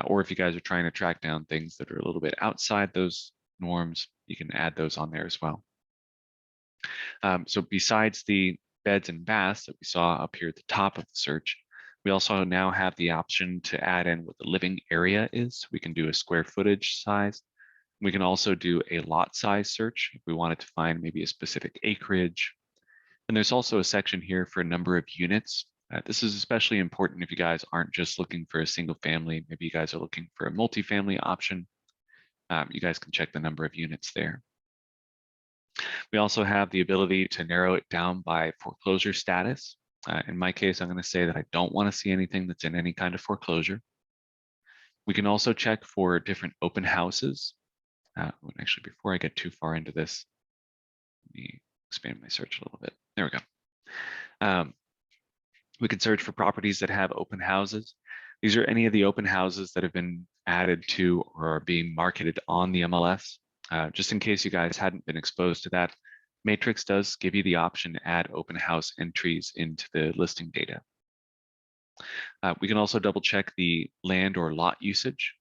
Or if you guys are trying to track down things that are a little bit outside those norms, you can add those on there as well. So besides the beds and baths that we saw up here at the top of the search, we also now have the option to add in what the living area is. We can do a square footage size. We can also do a lot size search if we wanted to find maybe a specific acreage. And there's also a section here for a number of units. This is especially important if you guys aren't just looking for a single family. Maybe you guys are looking for a multifamily option. You guys can check the number of units there. We also have the ability to narrow it down by foreclosure status. In my case, I'm going to say that I don't want to see anything that's in any kind of foreclosure. We can also check for different open houses. Actually, before I get too far into this, let me expand my search a little bit. There we go. We can search for properties that have open houses. These are any of the open houses that have been added to or are being marketed on the MLS. Just in case you guys hadn't been exposed to that, Matrix does give you the option to add open house entries into the listing data. We can also double check the land or lot usage.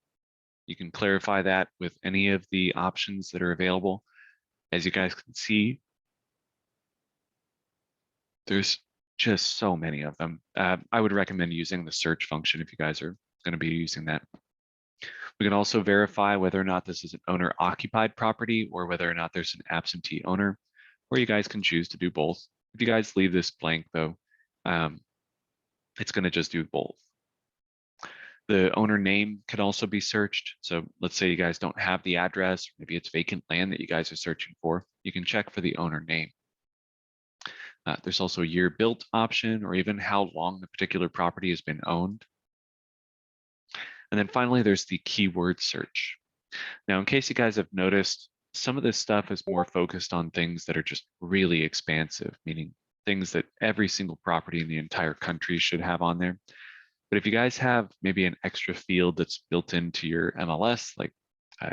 You can clarify that with any of the options that are available. As you guys can see, there's just so many of them. I would recommend using the search function if you guys are going to be using that. We can also verify whether or not this is an owner-occupied property or whether or not there's an absentee owner, or you guys can choose to do both. If you guys leave this blank though, it's going to just do both. The owner name can also be searched. So let's say you guys don't have the address, maybe it's vacant land that you guys are searching for. You can check for the owner name. There's also a year built option, or even how long the particular property has been owned. And then finally, there's the keyword search. Now, in case you guys have noticed, some of this stuff is more focused on things that are just really expansive, meaning things that every single property in the entire country should have on there. But if you guys have maybe an extra field that's built into your MLS, like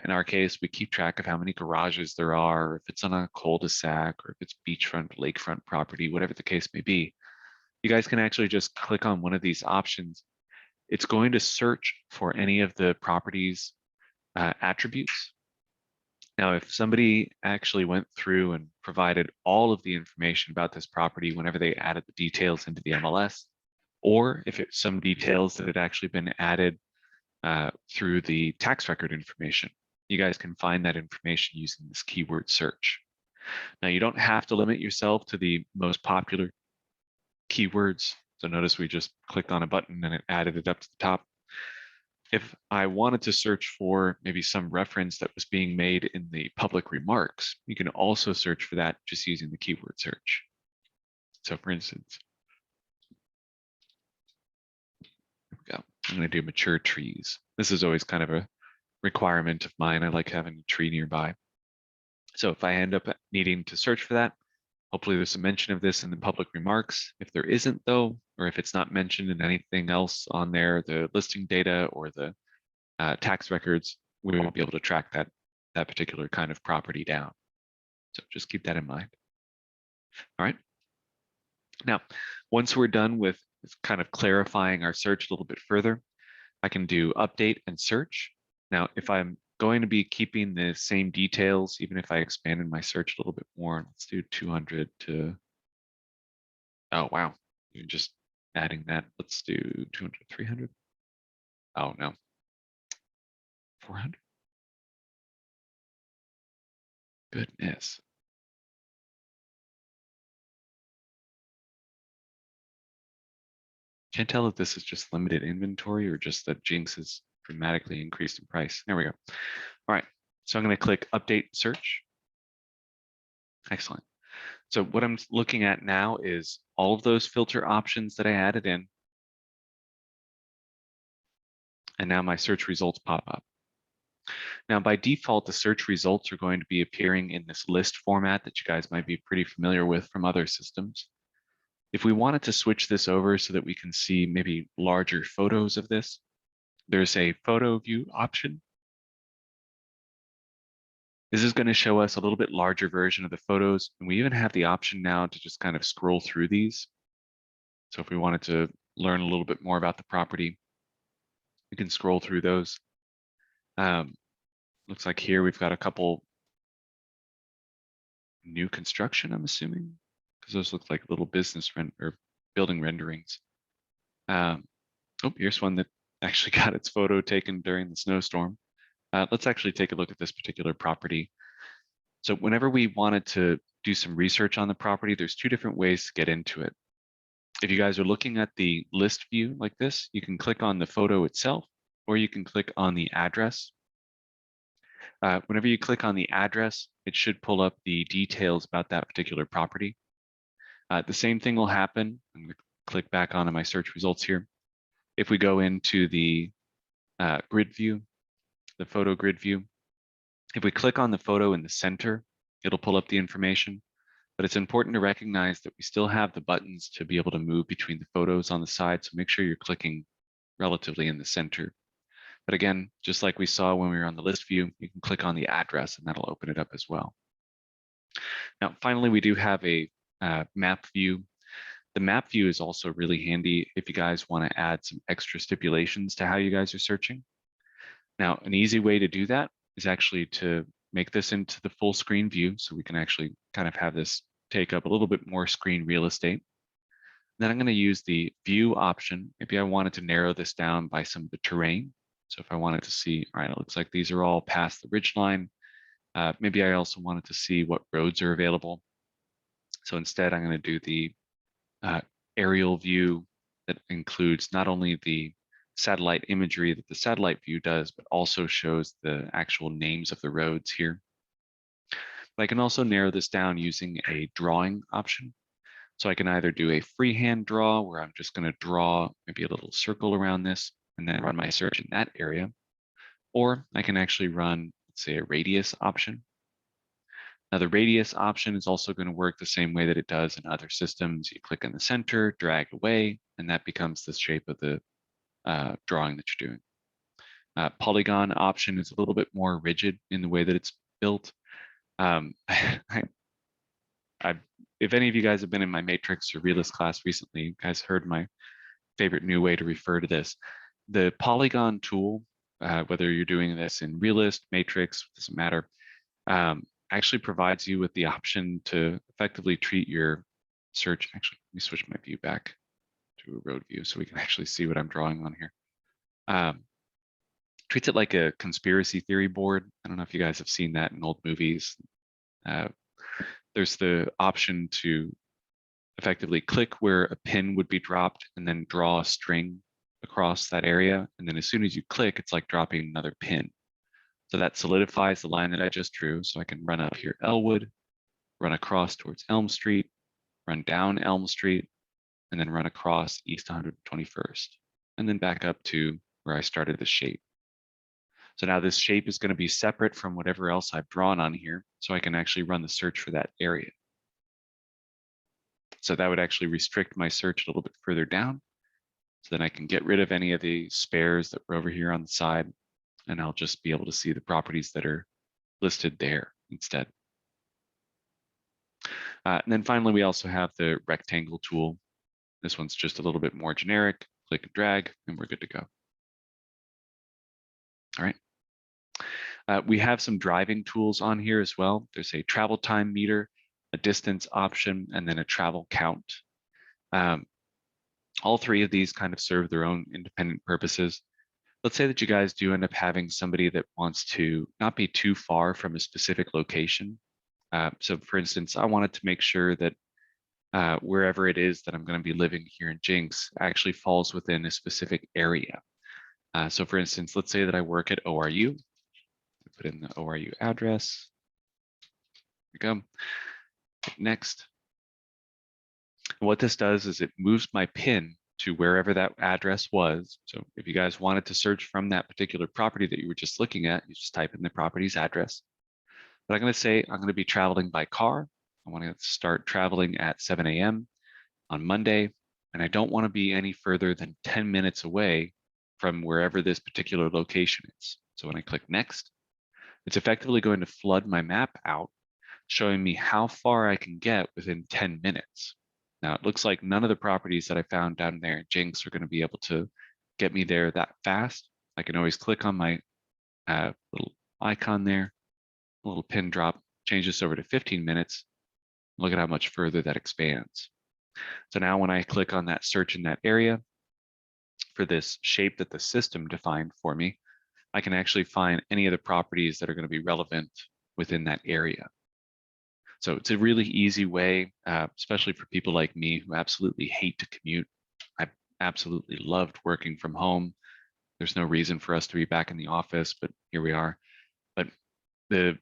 in our case, we keep track of how many garages there are, or if it's on a cul-de-sac, or if it's beachfront, lakefront property, whatever the case may be, you guys can actually just click on one of these options. It's going to search for any of the property's attributes. Now, if somebody actually went through and provided all of the information about this property whenever they added the details into the MLS, or if it's some details that had actually been added through the tax record information, you guys can find that information using this keyword search. Now, you don't have to limit yourself to the most popular keywords. So notice we just clicked on a button and it added it up to the top. If I wanted to search for maybe some reference that was being made in the public remarks, you can also search for that just using the keyword search. So for instance, here we go. I'm going to do mature trees. This is always kind of a requirement of mine. I like having a tree nearby. So if I end up needing to search for that, hopefully there's a mention of this in the public remarks. If there isn't though, or if it's not mentioned in anything else on there, the listing data or the tax records, we won't be able to track that particular kind of property down. So just keep that in mind. All right. Now, once we're done with kind of clarifying our search a little bit further, I can do update and search. Now, if I'm going to be keeping the same details, even if I expanded my search a little bit more, let's do 200 to, oh, wow. You're just adding that. Let's do 200, 300. Oh, no. 400. Goodness. Can't tell if this is just limited inventory or just that Jinx has dramatically increased in price. There we go. All right. So I'm going to click update search. Excellent. So what I'm looking at now is all of those filter options that I added in. And now my search results pop up. Now, by default, the search results are going to be appearing in this list format that you guys might be pretty familiar with from other systems. If we wanted to switch this over so that we can see maybe larger photos of this, there's a photo view option. This is going to show us a little bit larger version of the photos. And we even have the option now to just kind of scroll through these. So if we wanted to learn a little bit more about the property, we can scroll through those. Looks like here we've got a couple new construction, I'm assuming, because those look like little business or building renderings. Oh, here's one that actually got its photo taken during the snowstorm. Let's actually take a look at this particular property. So whenever we wanted to do some research on the property, there's two different ways to get into it. If you guys are looking at the list view like this, you can click on the photo itself, or you can click on the address. Whenever you click on the address, it should pull up the details about that particular property. The same thing will happen. I'm going to click back onto my search results here. If we go into the grid view, the photo grid view, if we click on the photo in the center, it'll pull up the information. But it's important to recognize that we still have the buttons to be able to move between the photos on the side. So make sure you're clicking relatively in the center. But again, just like we saw when we were on the list view, you can click on the address and that'll open it up as well. Now, finally, we do have a map view. The map view is also really handy if you guys want to add some extra stipulations to how you guys are searching. Now, an easy way to do that is actually to make this into the full screen view, so we can actually kind of have this take up a little bit more screen real estate. Then I'm going to use the view option. Maybe I wanted to narrow this down by some of the terrain. So if I wanted to see, all right, it looks like these are all past the ridge line. Maybe I also wanted to see what roads are available. So instead, I'm going to do the aerial view that includes not only the satellite imagery that the satellite view does, but also shows the actual names of the roads here. But I can also narrow this down using a drawing option. So I can either do a freehand draw where I'm just going to draw maybe a little circle around this and then run my search in that area, or I can actually run, let's say, a radius option. Now the radius option is also going to work the same way that it does in other systems. You click in the center, drag away, and that becomes the shape of the drawing that you're doing. Polygon option is a little bit more rigid in the way that it's built. If any of you guys have been in my matrix or realist class recently, you guys heard my favorite new way to refer to this. The polygon tool, whether you're doing this in realist, matrix, doesn't matter, actually provides you with the option to effectively treat your search. Actually, let me switch my view back to a road view so we can actually see what I'm drawing on here. Treats it like a conspiracy theory board. I don't know if you guys have seen that in old movies. There's the option to effectively click where a pin would be dropped and then draw a string across that area. And then as soon as you click, it's like dropping another pin. So that solidifies the line that I just drew. So I can run up here Elwood, run across towards Elm Street, run down Elm Street, and then run across East 121st, and then back up to where I started the shape. So now this shape is going to be separate from whatever else I've drawn on here, so I can actually run the search for that area. So that would actually restrict my search a little bit further down. So then I can get rid of any of the spares that were over here on the side, and I'll just be able to see the properties that are listed there instead. And then finally, we also have the rectangle tool. This one's just a little bit more generic. Click and drag, and we're good to go. All right. We have some driving tools on here as well. There's a travel time meter, a distance option, and then a travel count. All three of these kind of serve their own independent purposes. Let's say that you guys do end up having somebody that wants to not be too far from a specific location. So for instance, I wanted to make sure that wherever it is that I'm going to be living here in Jinx actually falls within a specific area. So for instance, let's say that I work at ORU. Put in the ORU address. There we go. Hit next. And what this does is it moves my pin to wherever that address was. So if you guys wanted to search from that particular property that you were just looking at, you just type in the property's address. But I'm going to say I'm going to be traveling by car. I want to start traveling at 7 a.m. on Monday, and I don't want to be any further than 10 minutes away from wherever this particular location is. So when I click next, it's effectively going to flood my map out, showing me how far I can get within 10 minutes. Now, it looks like none of the properties that I found down there in Jinx are going to be able to get me there that fast. I can always click on my little icon there, a little pin drop, change this over to 15 minutes. Look at how much further that expands. So now when I click on that search in that area for this shape that the system defined for me, I can actually find any of the properties that are going to be relevant within that area. So it's a really easy way, especially for people like me who absolutely hate to commute. I absolutely loved working from home. There's no reason for us to be back in the office, but here we are. But the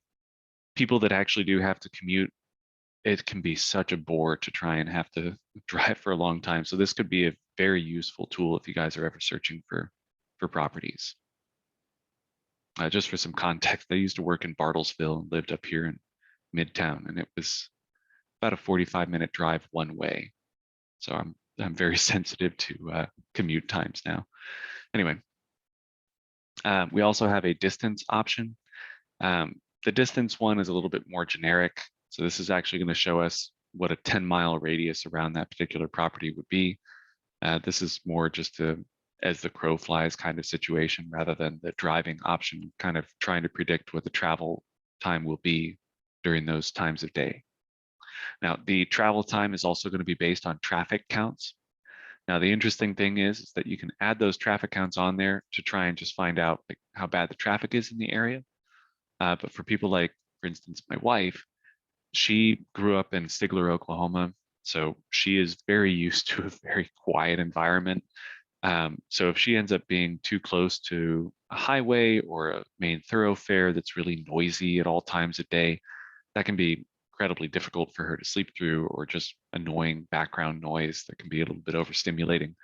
people that actually do have to commute, it can be such a bore to try and have to drive for a long time. So this could be a very useful tool if you guys are ever searching for properties. Just for some context, I used to work in Bartlesville and lived up here in Midtown, and it was about a 45-minute drive one way. So I'm very sensitive to commute times now. Anyway, we also have a distance option. The distance one is a little bit more generic. So this is actually going to show us what a 10-mile radius around that particular property would be. This is more just to as the crow flies kind of situation rather than the driving option, kind of trying to predict what the travel time will be during those times of day. Now, the travel time is also going to be based on traffic counts. Now, the interesting thing is that you can add those traffic counts on there to try and just find out like how bad the traffic is in the area. But for people like, for instance, my wife, she grew up in Stigler, Oklahoma. So she is very used to a very quiet environment. So if she ends up being too close to a highway or a main thoroughfare that's really noisy at all times of day, that can be incredibly difficult for her to sleep through, or just annoying background noise that can be a little bit overstimulating.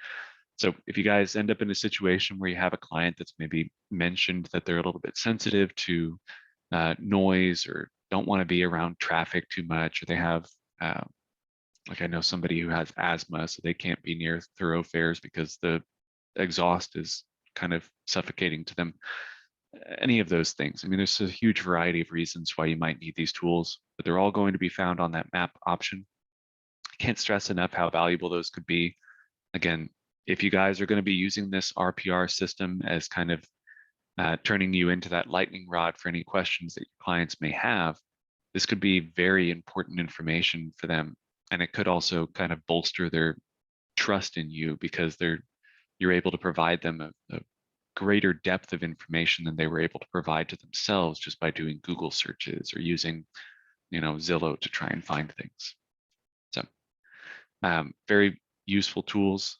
So if you guys end up in a situation where you have a client that's maybe mentioned that they're a little bit sensitive to noise, or don't want to be around traffic too much, or they have like I know somebody who has asthma, so they can't be near thoroughfares because the exhaust is kind of suffocating to them. Any of those things. I mean, there's a huge variety of reasons why you might need these tools, but they're all going to be found on that map option. I can't stress enough how valuable those could be. Again, if you guys are going to be using this RPR system as kind of turning you into that lightning rod for any questions that your clients may have, this could be very important information for them. And it could also kind of bolster their trust in you, because you're able to provide them a greater depth of information than they were able to provide to themselves just by doing Google searches or using, Zillow to try and find things. So very useful tools.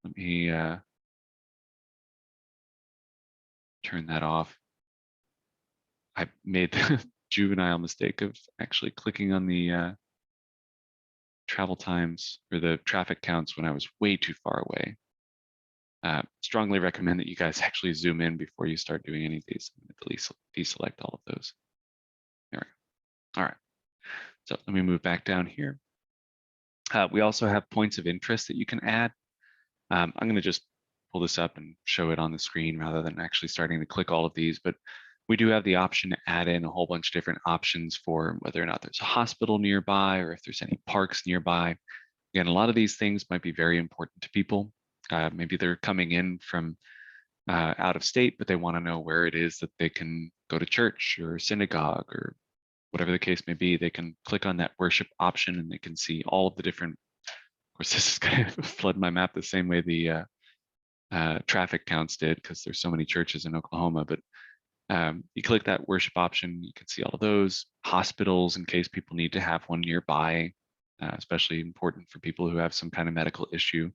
Let me turn that off. I made the juvenile mistake of actually clicking on the travel times or the traffic counts when I was way too far away. Strongly recommend that you guys actually zoom in before you start doing any of these. I'm going to deselect all of those. There we go. All right. So let me move back down here. We also have points of interest that you can add. I'm going to just pull this up and show it on the screen rather than actually starting to click all of these. But we do have the option to add in a whole bunch of different options for whether or not there's a hospital nearby or if there's any parks nearby. Again, a lot of these things might be very important to people. Maybe they're coming in from out of state, but they want to know where it is that they can go to church or synagogue or whatever the case may be. They can click on that worship option and they can see all of the different, of course, this is going to flood my map the same way the traffic counts did, because there's so many churches in Oklahoma. But you click that worship option, you can see all of those. Hospitals, in case people need to have one nearby, especially important for people who have some kind of medical issue.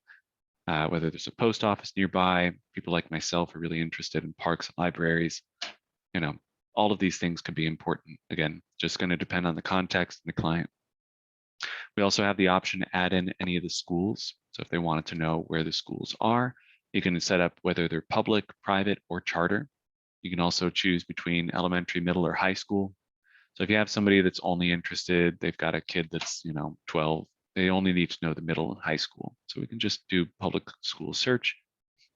Whether there's a post office nearby, people like myself are really interested in parks and libraries. All of these things could be important. Again, just going to depend on the context and the client. We also have the option to add in any of the schools. So if they wanted to know where the schools are, you can set up whether they're public, private, or charter. You can also choose between elementary, middle, or high school. So if you have somebody that's only interested, they've got a kid that's 12, they only need to know the middle and high school. So we can just do public school search,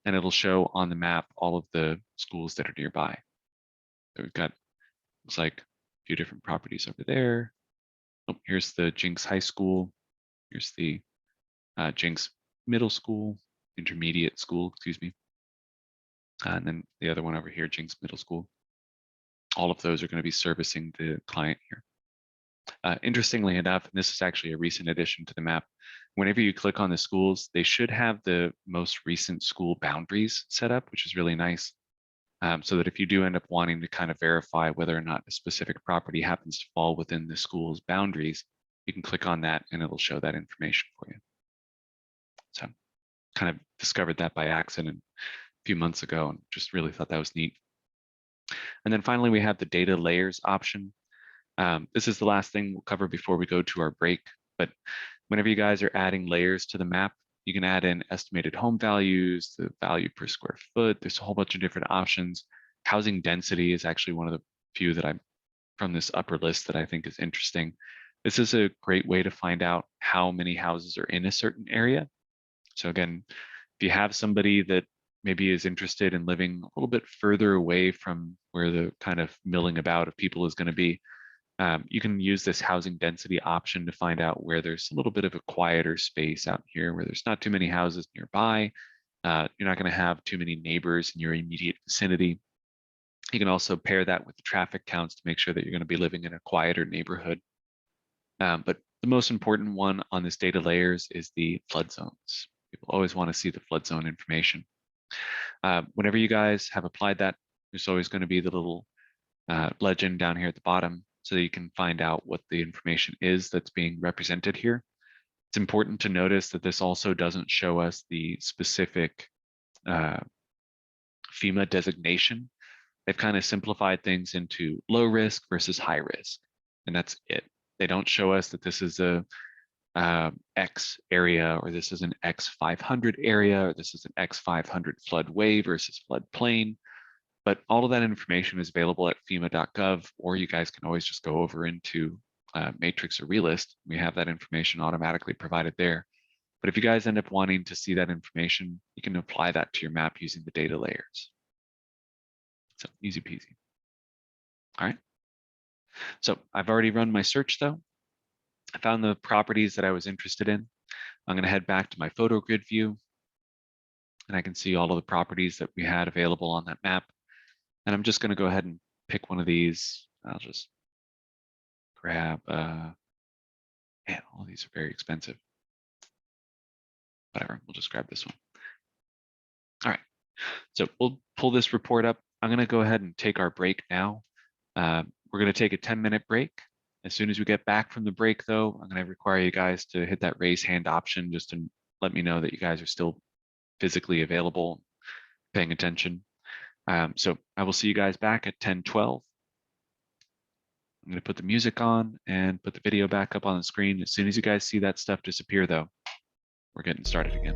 and it'll show on the map all of the schools that are nearby. So we've got, looks like a few different properties over there. Oh, here's the Jinx High School. Here's the Jinx Middle School, Intermediate School, excuse me. And then the other one over here, Jinx Middle School. All of those are going to be servicing the client here. Interestingly enough, and this is actually a recent addition to the map, whenever you click on the schools, they should have the most recent school boundaries set up, which is really nice. So that if you do end up wanting to kind of verify whether or not a specific property happens to fall within the school's boundaries, you can click on that and it'll show that information for you. So kind of discovered that by accident a few months ago and just really thought that was neat. And then finally, we have the data layers option. This is the last thing we'll cover before we go to our break. But whenever you guys are adding layers to the map, you can add in estimated home values, the value per square foot. There's a whole bunch of different options. Housing density is actually one of the few that I'm from this upper list that I think is interesting. This is a great way to find out how many houses are in a certain area. So again, if you have somebody that maybe is interested in living a little bit further away from where the kind of milling about of people is going to be, you can use this housing density option to find out where there's a little bit of a quieter space out here, where there's not too many houses nearby. You're not going to have too many neighbors in your immediate vicinity. You can also pair that with the traffic counts to make sure that you're going to be living in a quieter neighborhood. But the most important one on this data layers is the flood zones. People always want to see the flood zone information. Whenever you guys have applied that, there's always going to be the little legend down here at the bottom so that you can find out what the information is that's being represented here. It's important to notice that this also doesn't show us the specific FEMA designation. They've kind of simplified things into low risk versus high risk, and that's it. They don't show us that this is a X area, or this is an X500 area, or this is an X500 floodway versus floodplain. But all of that information is available at FEMA.gov, or you guys can always just go over into Matrix or Realist. We have that information automatically provided there. But if you guys end up wanting to see that information, you can apply that to your map using the data layers. So easy peasy. All right. So I've already run my search though. I found the properties that I was interested in. I'm going to head back to my photo grid view, and I can see all of the properties that we had available on that map. And I'm just going to go ahead and pick one of these. I'll just grab, man, all of these are very expensive. Whatever, we'll just grab this one. All right, so we'll pull this report up. I'm going to go ahead and take our break now. We're going to take a 10-minute break. As soon as we get back from the break, though, I'm going to require you guys to hit that raise hand option just to let me know that you guys are still physically available, paying attention. So I will see you guys back at 10:12. I'm going to put the music on and put the video back up on the screen. As soon as you guys see that stuff disappear, though, we're getting started again.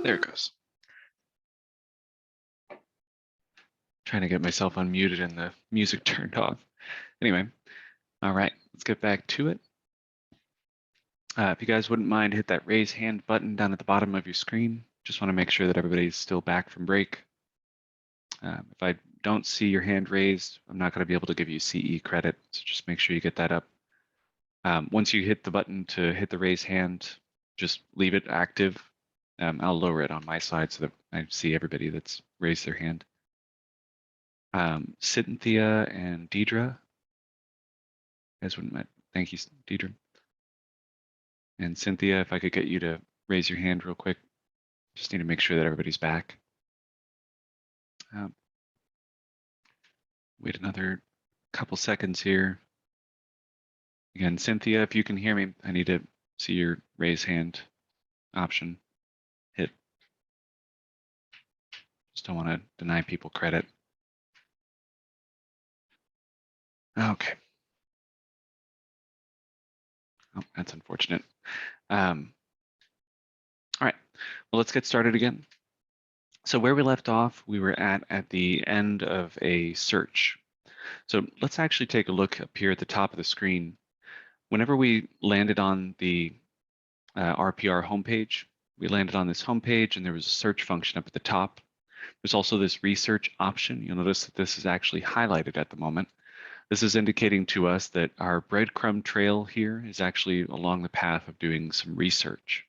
There it goes. Trying to get myself unmuted and the music turned off. Anyway, all right, let's get back to it. If you guys wouldn't mind, hit that raise hand button down at the bottom of your screen. Just want to make sure that everybody's still back from break. If I don't see your hand raised, I'm not going to be able to give you CE credit, so just make sure you get that up. Once you hit the button to hit the raise hand, just leave it active. I'll lower it on my side so that I see everybody that's raised their hand. Cynthia and Deidre. You guys wouldn't mind. Thank you, Deidre. And Cynthia, if I could get you to raise your hand real quick. Just need to make sure that everybody's back. Wait another couple seconds here. Again, Cynthia, if you can hear me, I need to see your raise hand option hit. Just don't want to deny people credit. Okay. Oh, that's unfortunate. All right, well, let's get started again. So where we left off, we were at the end of a search. So let's actually take a look up here at the top of the screen. Whenever we landed on the RPR homepage, we landed on this homepage and there was a search function up at the top. There's also this research option. You'll notice that this is actually highlighted at the moment. This is indicating to us that our breadcrumb trail here is actually along the path of doing some research.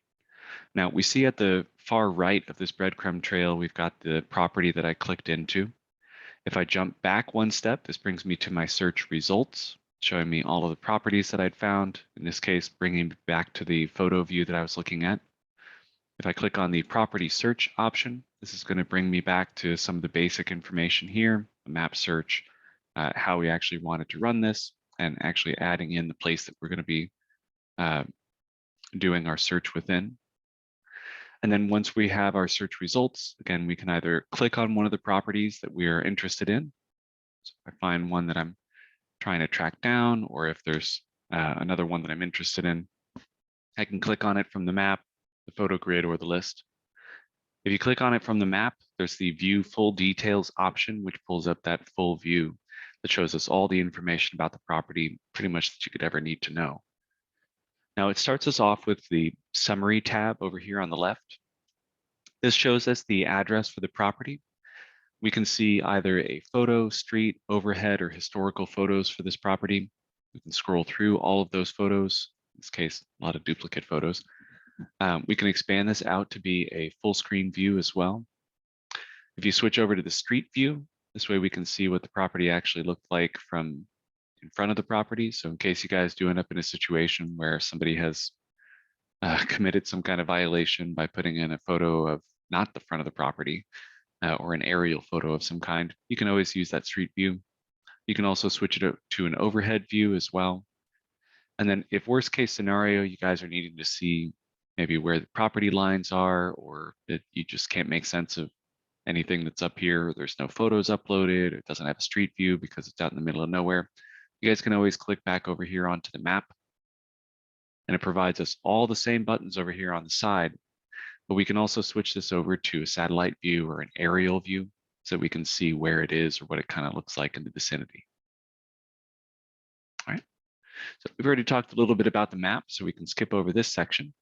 Now we see at the far right of this breadcrumb trail, we've got the property that I clicked into. If I jump back one step, this brings me to my search results, showing me all of the properties that I'd found, in this case, bringing me back to the photo view that I was looking at. If I click on the property search option, this is going to bring me back to some of the basic information here, a map search, how we actually wanted to run this, and actually adding in the place that we're going to be doing our search within. And then once we have our search results, again, we can either click on one of the properties that we are interested in. So if I find one that I'm trying to track down, or if there's another one that I'm interested in, I can click on it from the map, the photo grid, or the list. If you click on it from the map, there's the view full details option, which pulls up that full view that shows us all the information about the property, pretty much that you could ever need to know. Now it starts us off with the summary tab over here on the left. This shows us the address for the property. We can see either a photo, street, overhead, or historical photos for this property. We can scroll through all of those photos. In this case, a lot of duplicate photos. We can expand this out to be a full screen view as well. If you switch over to the street view, this way we can see what the property actually looked like from in front of the property. So in case you guys do end up in a situation where somebody has committed some kind of violation by putting in a photo of not the front of the property or an aerial photo of some kind, you can always use that street view. You can also switch it to an overhead view as well. And then if worst case scenario, you guys are needing to see maybe where the property lines are, or that you just can't make sense of anything that's up here, there's no photos uploaded, it doesn't have a street view because it's out in the middle of nowhere, you guys can always click back over here onto the map. And it provides us all the same buttons over here on the side, but we can also switch this over to a satellite view or an aerial view so we can see where it is or what it kind of looks like in the vicinity. All right, so we've already talked a little bit about the map, so we can skip over this section.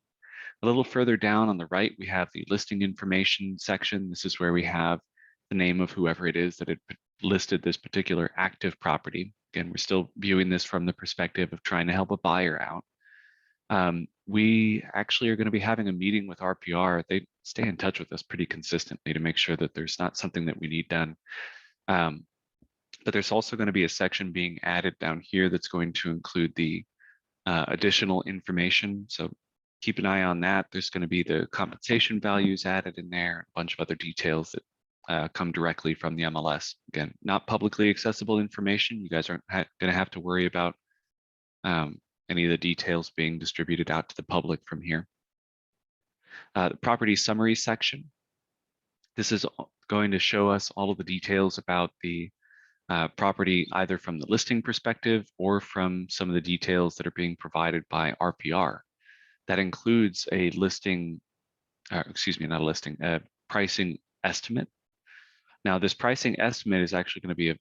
A little further down on the right, we have the listing information section. This is where we have the name of whoever it is that had listed this particular active property. Again, we're still viewing this from the perspective of trying to help a buyer out. We actually are going to be having a meeting with RPR. They stay in touch with us pretty consistently to make sure that there's not something that we need done. But there's also going to be a section being added down here that's going to include the additional information. So keep an eye on that. There's going to be the compensation values added in there, a bunch of other details that come directly from the MLS. Again, not publicly accessible information. You guys aren't going to have to worry about any of the details being distributed out to the public from here. The property summary section. This is going to show us all of the details about the property, either from the listing perspective or from some of the details that are being provided by RPR. That includes a listing excuse me, not a listing, a pricing estimate. Now, this pricing estimate is actually going to be a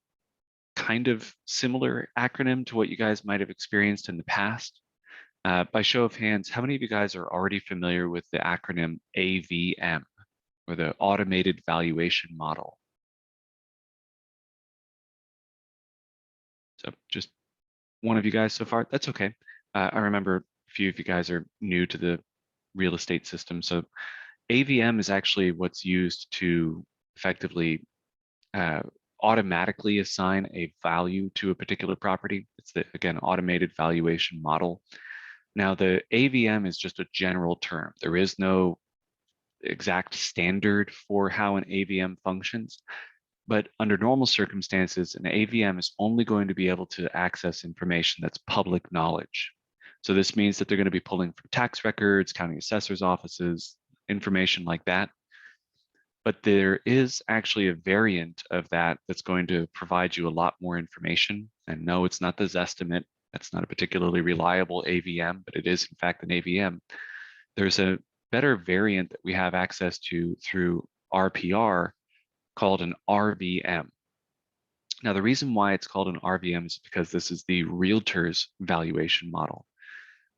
kind of similar acronym to what you guys might have experienced in the past. By show of hands, how many of you guys are already familiar with the acronym AVM, or the Automated Valuation Model? So just one of you guys so far, that's okay. I remember a few of you guys are new to the real estate system. So AVM is actually what's used to effectively automatically assign a value to a particular property. It's the, again, automated valuation model. Now, the AVM is just a general term. There is no exact standard for how an AVM functions, but under normal circumstances, an AVM is only going to be able to access information that's public knowledge. So this means that they're going to be pulling from tax records, county assessors' offices, information like that. But there is actually a variant of that that's going to provide you a lot more information. And no, it's not the Zestimate. That's not a particularly reliable AVM, but it is in fact an AVM. There's a better variant that we have access to through RPR called an RVM. Now, the reason why it's called an RVM is because this is the realtor's valuation model.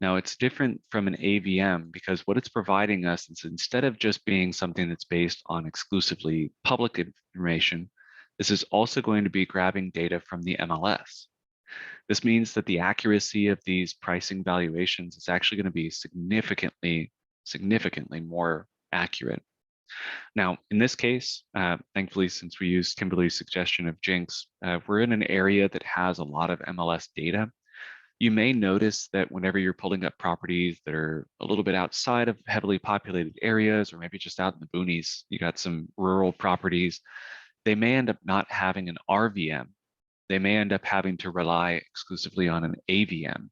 Now, it's different from an AVM because what it's providing us is, instead of just being something that's based on exclusively public information, this is also going to be grabbing data from the MLS. This means that the accuracy of these pricing valuations is actually going to be significantly more accurate. Now, in this case, thankfully, since we used Kimberly's suggestion of Jinx, we're in an area that has a lot of MLS data. You may notice that whenever you're pulling up properties that are a little bit outside of heavily populated areas, or maybe just out in the boonies, you got some rural properties, they may end up not having an RVM. They may end up having to rely exclusively on an AVM.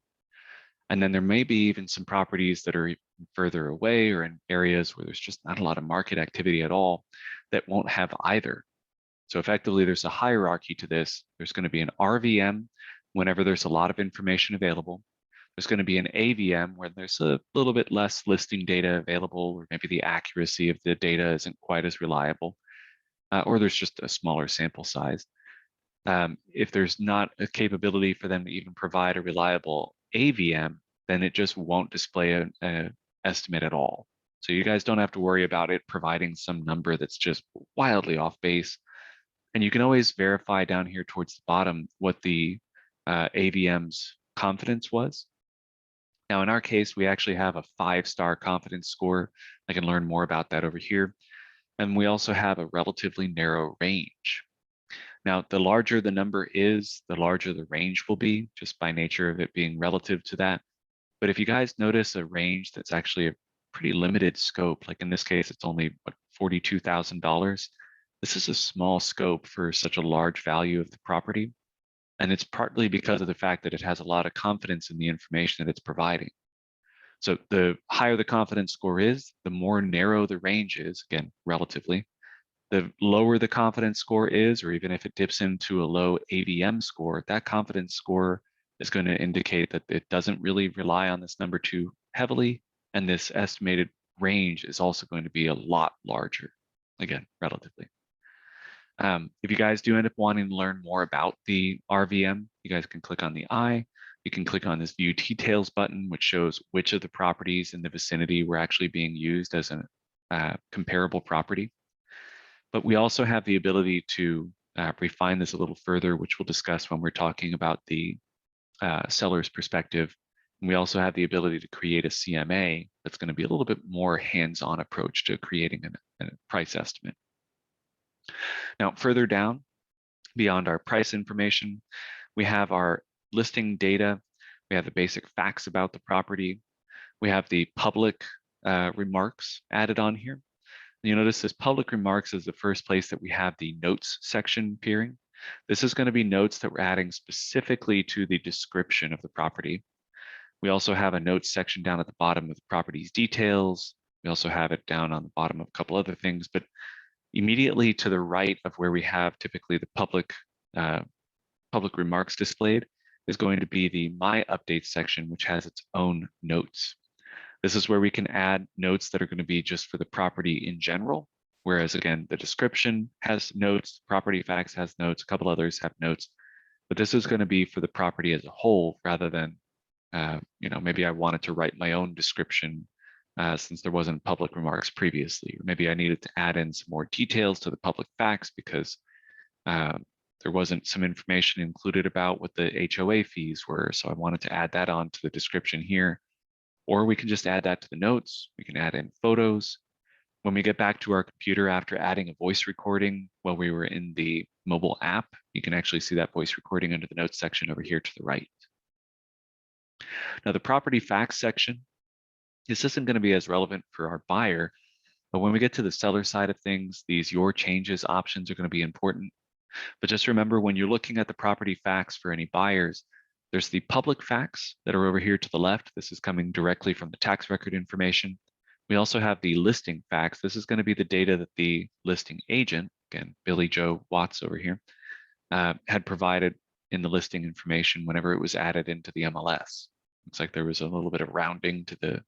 And then there may be even some properties that are further away or in areas where there's just not a lot of market activity at all that won't have either. So effectively, there's a hierarchy to this. There's going to be an RVM whenever there's a lot of information available. There's going to be an AVM where there's a little bit less listing data available, or maybe the accuracy of the data isn't quite as reliable, or there's just a smaller sample size. If there's not a capability for them to even provide a reliable AVM, then it just won't display an estimate at all. So you guys don't have to worry about it providing some number that's just wildly off base. And you can always verify down here towards the bottom what the AVM's confidence was. Now, in our case, we actually have a 5-star confidence score. I can learn more about that over here. And we also have a relatively narrow range. Now, the larger the number is, the larger the range will be, just by nature of it being relative to that. But if you guys notice a range that's actually a pretty limited scope, like in this case, it's only what, $42,000. This is a small scope for such a large value of the property. And it's partly because of the fact that it has a lot of confidence in the information that it's providing. So the higher the confidence score is, the more narrow the range is, again, relatively. The lower the confidence score is, or even if it dips into a low AVM score, that confidence score is going to indicate that it doesn't really rely on this number too heavily. And this estimated range is also going to be a lot larger, again, relatively. If you guys do end up wanting to learn more about the RVM, you guys can click on the eye. You can click on this View Details button, which shows which of the properties in the vicinity were actually being used as a comparable property. But we also have the ability to refine this a little further, which we'll discuss when we're talking about the seller's perspective. And we also have the ability to create a CMA that's going to be a little bit more hands-on approach to creating a price estimate. Now, further down, beyond our price information, we have our listing data. We have the basic facts about the property. We have the public remarks added on here. And you'll notice this public remarks is the first place that we have the notes section appearing. This is going to be notes that we're adding specifically to the description of the property. We also have a notes section down at the bottom of the property's details. We also have it down on the bottom of a couple other things, but immediately to the right of where we have typically the public remarks displayed is going to be the My Updates section, which has its own notes. This is where we can add notes that are going to be just for the property in general. Whereas again, the description has notes, property facts has notes, a couple others have notes, but this is going to be for the property as a whole rather than, maybe I wanted to write my own description since there wasn't public remarks previously, or maybe I needed to add in some more details to the public facts because there wasn't some information included about what the HOA fees were. So I wanted to add that on to the description here, or we can just add that to the notes. We can add in photos. When we get back to our computer after adding a voice recording while we were in the mobile app, you can actually see that voice recording under the notes section over here to the right. Now the property facts section, this isn't going to be as relevant for our buyer, but when we get to the seller side of things, these your changes options are going to be important. But just remember, when you're looking at the property facts for any buyers, there's the public facts that are over here to the left. This is coming directly from the tax record information. We also have the listing facts. This is going to be the data that the listing agent, again, Billy Joe Watts over here, had provided in the listing information whenever it was added into the MLS. Looks like there was a little bit of rounding to the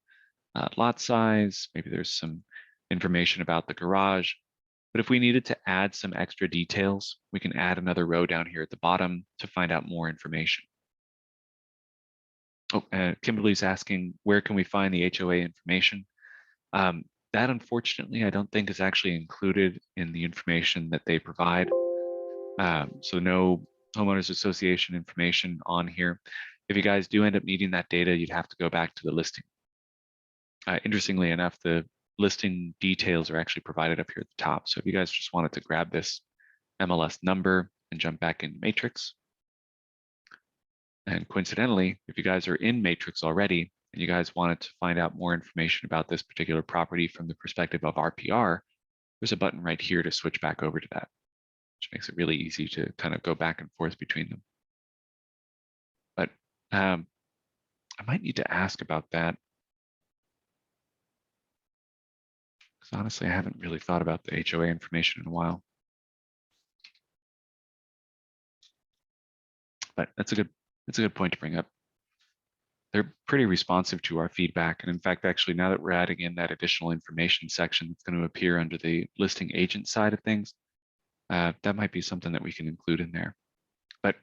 lot size. Maybe there's some information about the garage. But if we needed to add some extra details, we can add another row down here at the bottom to find out more information. Oh, Kimberly's asking, where can we find the HOA information? That unfortunately, I don't think is actually included in the information that they provide. So no homeowners association information on here. If you guys do end up needing that data, you'd have to go back to the listing. Interestingly enough, the listing details are actually provided up here at the top. So if you guys just wanted to grab this MLS number and jump back into Matrix, and coincidentally, if you guys are in Matrix already and you guys wanted to find out more information about this particular property from the perspective of RPR, there's a button right here to switch back over to that, which makes it really easy to kind of go back and forth between them. But I might need to ask about that, because honestly, I haven't really thought about the HOA information in a while. But that's a good point to bring up. They're pretty responsive to our feedback. And in fact, actually, now that we're adding in that additional information section that's going to appear under the listing agent side of things, that might be something that we can include in there. But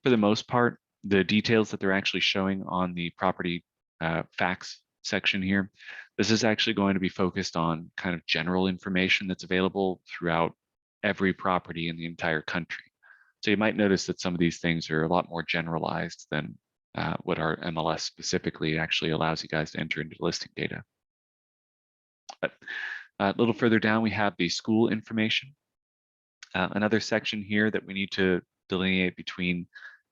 for the most part, the details that they're actually showing on the property facts section here, this is actually going to be focused on kind of general information that's available throughout every property in the entire country. So you might notice that some of these things are a lot more generalized than what our MLS specifically actually allows you guys to enter into listing data. But a little further down, we have the school information. Another section here that we need to delineate between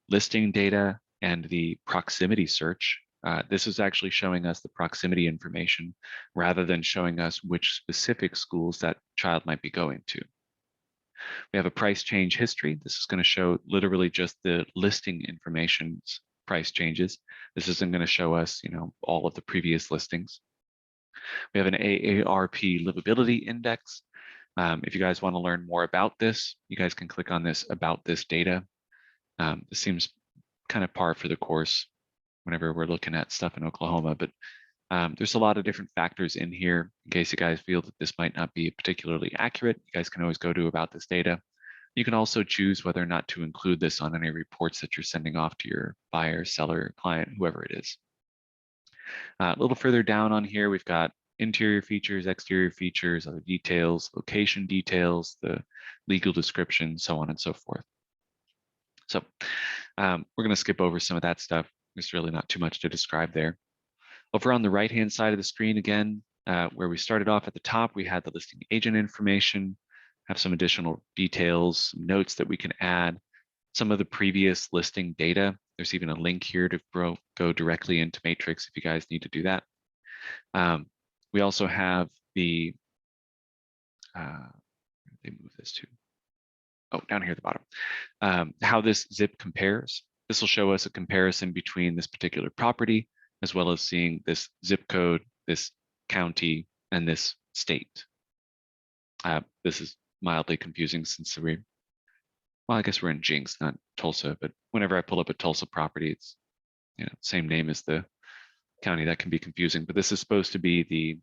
listing data and the proximity search. This is actually showing us the proximity information rather than showing us which specific schools that child might be going to. We have a price change history. This is going to show literally just the listing information's price changes. This isn't going to show us, all of the previous listings. We have an AARP livability index. If you guys want to learn more about this, you guys can click on this about this data. This seems kind of par for the course whenever we're looking at stuff in Oklahoma, but there's a lot of different factors in here. In case you guys feel that this might not be particularly accurate, you guys can always go to about this data. You can also choose whether or not to include this on any reports that you're sending off to your buyer, seller, client, whoever it is. A little further down on here, we've got interior features, exterior features, other details, location details, the legal description, so on and so forth. So we're going to skip over some of that stuff. There's really not too much to describe there. Over on the right-hand side of the screen, again, where we started off at the top, we had the listing agent information, have some additional details, some notes that we can add, some of the previous listing data. There's even a link here to go directly into Matrix if you guys need to do that. We also have the, where did they move this to? Oh, down here at the bottom. How this zip compares. This will show us a comparison between this particular property, as well as seeing this zip code, this county, and this state. This is mildly confusing since well, I guess we're in Jinx, not Tulsa, but whenever I pull up a Tulsa property, it's same name as the county, that can be confusing, but this is supposed to be the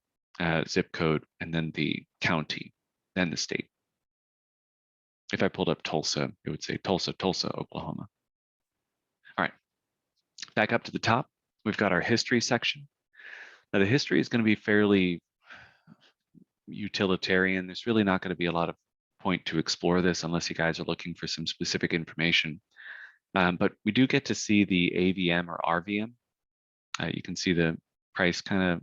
zip code and then the county, then the state. If I pulled up Tulsa, it would say Tulsa, Tulsa, Oklahoma. All right, back up to the top, we've got our history section. Now the history is going to be fairly utilitarian. There's really not going to be a lot of point to explore this unless you guys are looking for some specific information. But we do get to see the AVM or RVM. You can see the price kind of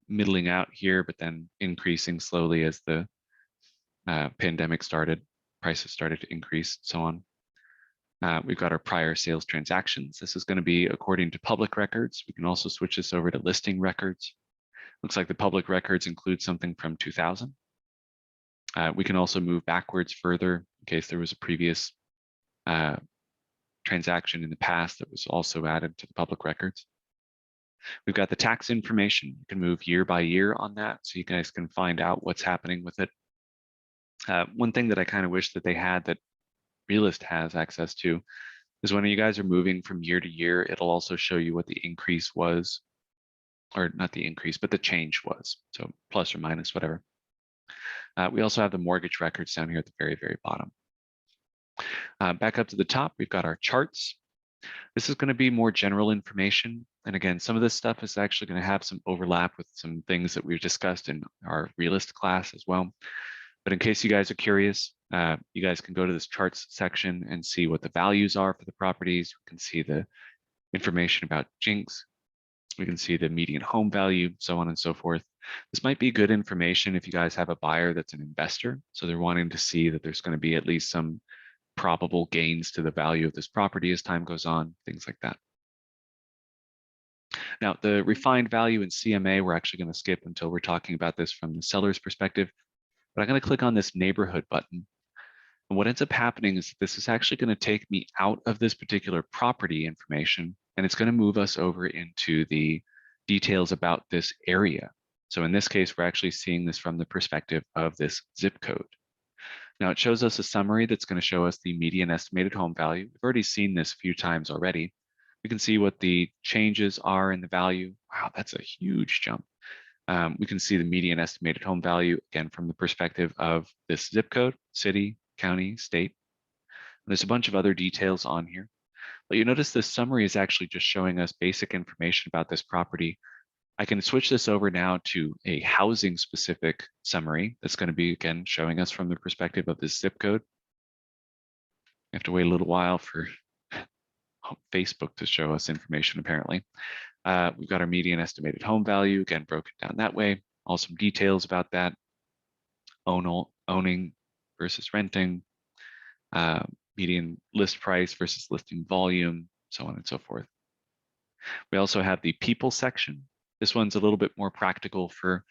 middling out here, but then increasing slowly as the pandemic started. Prices started to increase, so on. We've got our prior sales transactions. This is going to be according to public records. We can also switch this over to listing records. Looks like the public records include something from 2000. We can also move backwards further in case there was a previous transaction in the past that was also added to the public records. We've got the tax information. You can move year by year on that, so you guys can find out what's happening with it. One thing that I kind of wish that they had that Realist has access to is when you guys are moving from year to year, it'll also show you what the increase was, or not the increase, but the change was. So plus or minus, whatever. We also have the mortgage records down here at the very, very bottom. Back up to the top, we've got our charts. This is going to be more general information. And again, some of this stuff is actually going to have some overlap with some things that we've discussed in our Realist class as well. But in case you guys are curious, you guys can go to this charts section and see what the values are for the properties. We can see the information about jinx. We can see the median home value, so on and so forth. This might be good information if you guys have a buyer that's an investor. So they're wanting to see that there's going to be at least some probable gains to the value of this property as time goes on, things like that. Now, the refined value in CMA, we're actually going to skip until we're talking about this from the seller's perspective. But I'm going to click on this neighborhood button. And what ends up happening is that this is actually going to take me out of this particular property information, and it's going to move us over into the details about this area. So in this case, we're actually seeing this from the perspective of this zip code. Now it shows us a summary that's going to show us the median estimated home value. We've already seen this a few times already. We can see what the changes are in the value. Wow, that's a huge jump. We can see the median estimated home value, again, from the perspective of this zip code, city, county, state. And there's a bunch of other details on here. But you notice this summary is actually just showing us basic information about this property. I can switch this over now to a housing specific summary that's going to be, again, showing us from the perspective of this zip code. We have to wait a little while for Facebook to show us information, apparently. We've got our median estimated home value, again, broken down that way. All some details about that. Owning versus renting, median list price versus listing volume, so on and so forth. We also have the people section. This one's a little bit more practical for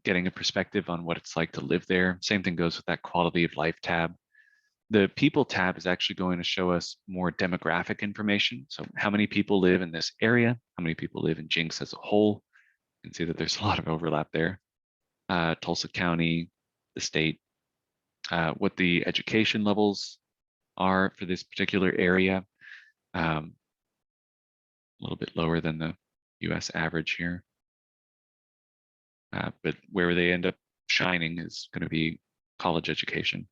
getting a perspective on what it's like to live there. Same thing goes with that quality of life tab. The people tab is actually going to show us more demographic information. So how many people live in this area? How many people live in Jinx as a whole? You can see that there's a lot of overlap there. Tulsa County, the state, what the education levels are for this particular area. A little bit lower than the US average here. But where they end up shining is going to be college education.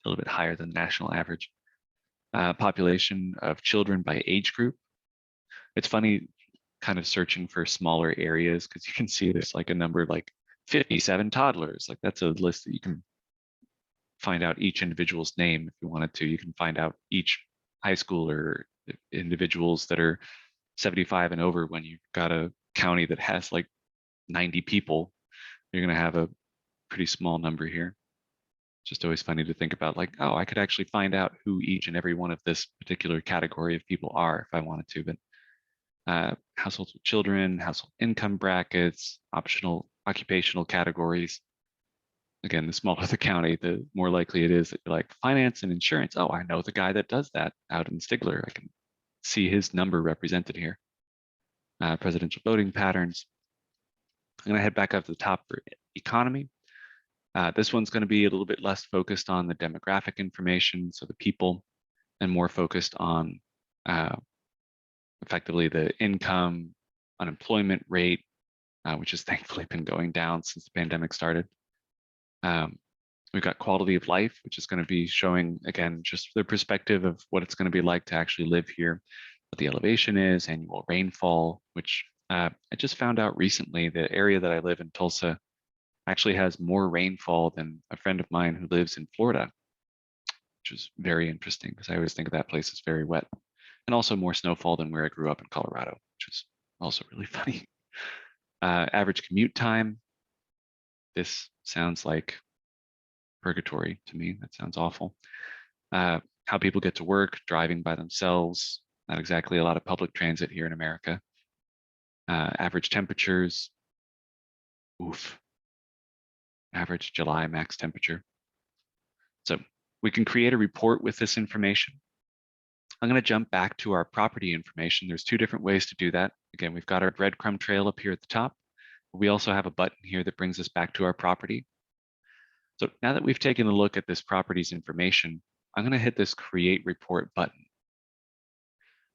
A little bit higher than the national average. Population of children by age group. It's funny kind of searching for smaller areas because you can see there's like a number like 57 toddlers. Like that's a list that you can find out each individual's name if you wanted to. You can find out each high schooler, individuals that are 75 and over. When you've got a county that has like 90 people, you're going to have a pretty small number here. Just always funny to think about, like, oh, I could actually find out who each and every one of this particular category of people are if I wanted to. But households with children, household income brackets, optional occupational categories. Again, the smaller the county, the more likely it is that you're like finance and insurance. Oh, I know the guy that does that out in Stigler. I can see his number represented here. Presidential voting patterns. I'm going to head back up to the top for economy. This one's going to be a little bit less focused on the demographic information, so the people, and more focused on effectively the income, unemployment rate, which has thankfully been going down since the pandemic started. We've got quality of life, which is going to be showing, again, just the perspective of what it's going to be like to actually live here, what the elevation is, annual rainfall, which I just found out recently, the area that I live in, Tulsa, actually has more rainfall than a friend of mine who lives in Florida, which is very interesting because I always think of that place as very wet, and also more snowfall than where I grew up in Colorado, which is also really funny. Average commute time. This sounds like purgatory to me. That sounds awful. How people get to work, driving by themselves. Not exactly a lot of public transit here in America. Average temperatures. Oof. Average July max temperature. So we can create a report with this information. I'm going to jump back to our property information. There's two different ways to do that. Again, we've got our breadcrumb trail up here at the top. We also have a button here that brings us back to our property. So now that we've taken a look at this property's information, I'm going to hit this Create Report button.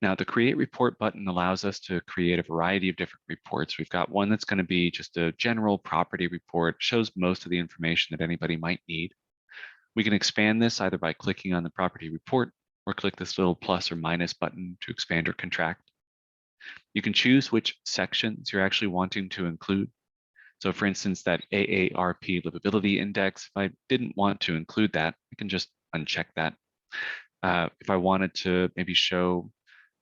Now, the Create Report button allows us to create a variety of different reports. We've got one that's going to be just a general property report, shows most of the information that anybody might need. We can expand this either by clicking on the property report or click this little plus or minus button to expand or contract. You can choose which sections you're actually wanting to include. So for instance, that AARP livability index, if I didn't want to include that, I can just uncheck that. If I wanted to maybe show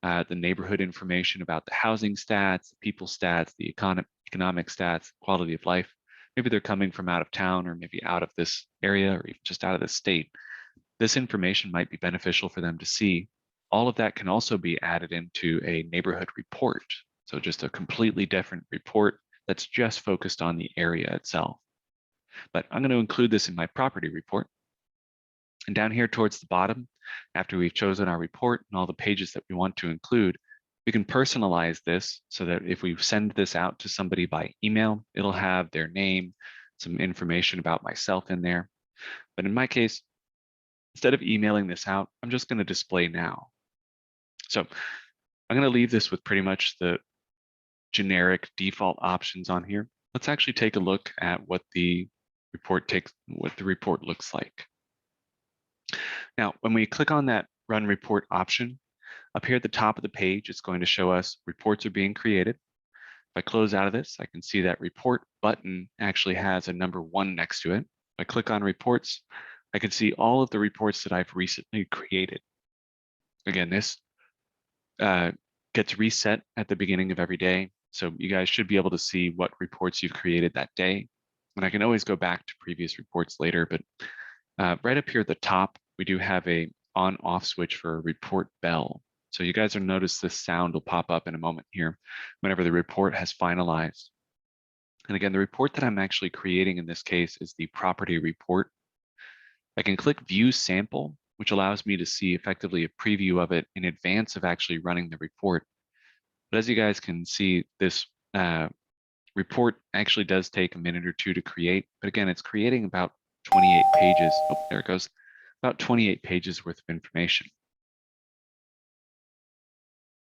the neighborhood information about the housing stats, the people stats, the economic stats, quality of life, maybe they're coming from out of town or maybe out of this area or even just out of the state, this information might be beneficial for them to see. All of that can also be added into a neighborhood report. So just a completely different report that's just focused on the area itself. But I'm going to include this in my property report. And down here towards the bottom, after we've chosen our report and all the pages that we want to include, we can personalize this so that if we send this out to somebody by email, it'll have their name, some information about myself in there. But in my case, instead of emailing this out, I'm just going to display now. So I'm going to leave this with pretty much the generic default options on here. Let's actually take a look at what the report looks like. Now, when we click on that Run Report option, up here at the top of the page, it's going to show us reports are being created. If I close out of this, I can see that report button actually has a number 1 next to it. If I click on reports, I can see all of the reports that I've recently created. Again, this gets reset at the beginning of every day. So you guys should be able to see what reports you've created that day. And I can always go back to previous reports later, but right up here at the top, we do have a on-off switch for a report bell. So you guys will notice this sound will pop up in a moment here whenever the report has finalized. And again, the report that I'm actually creating in this case is the property report. I can click View Sample, which allows me to see effectively a preview of it in advance of actually running the report. But as you guys can see, this report actually does take a minute or two to create. But again, it's creating about 28 pages. Oh, there it goes. About 28 pages worth of information.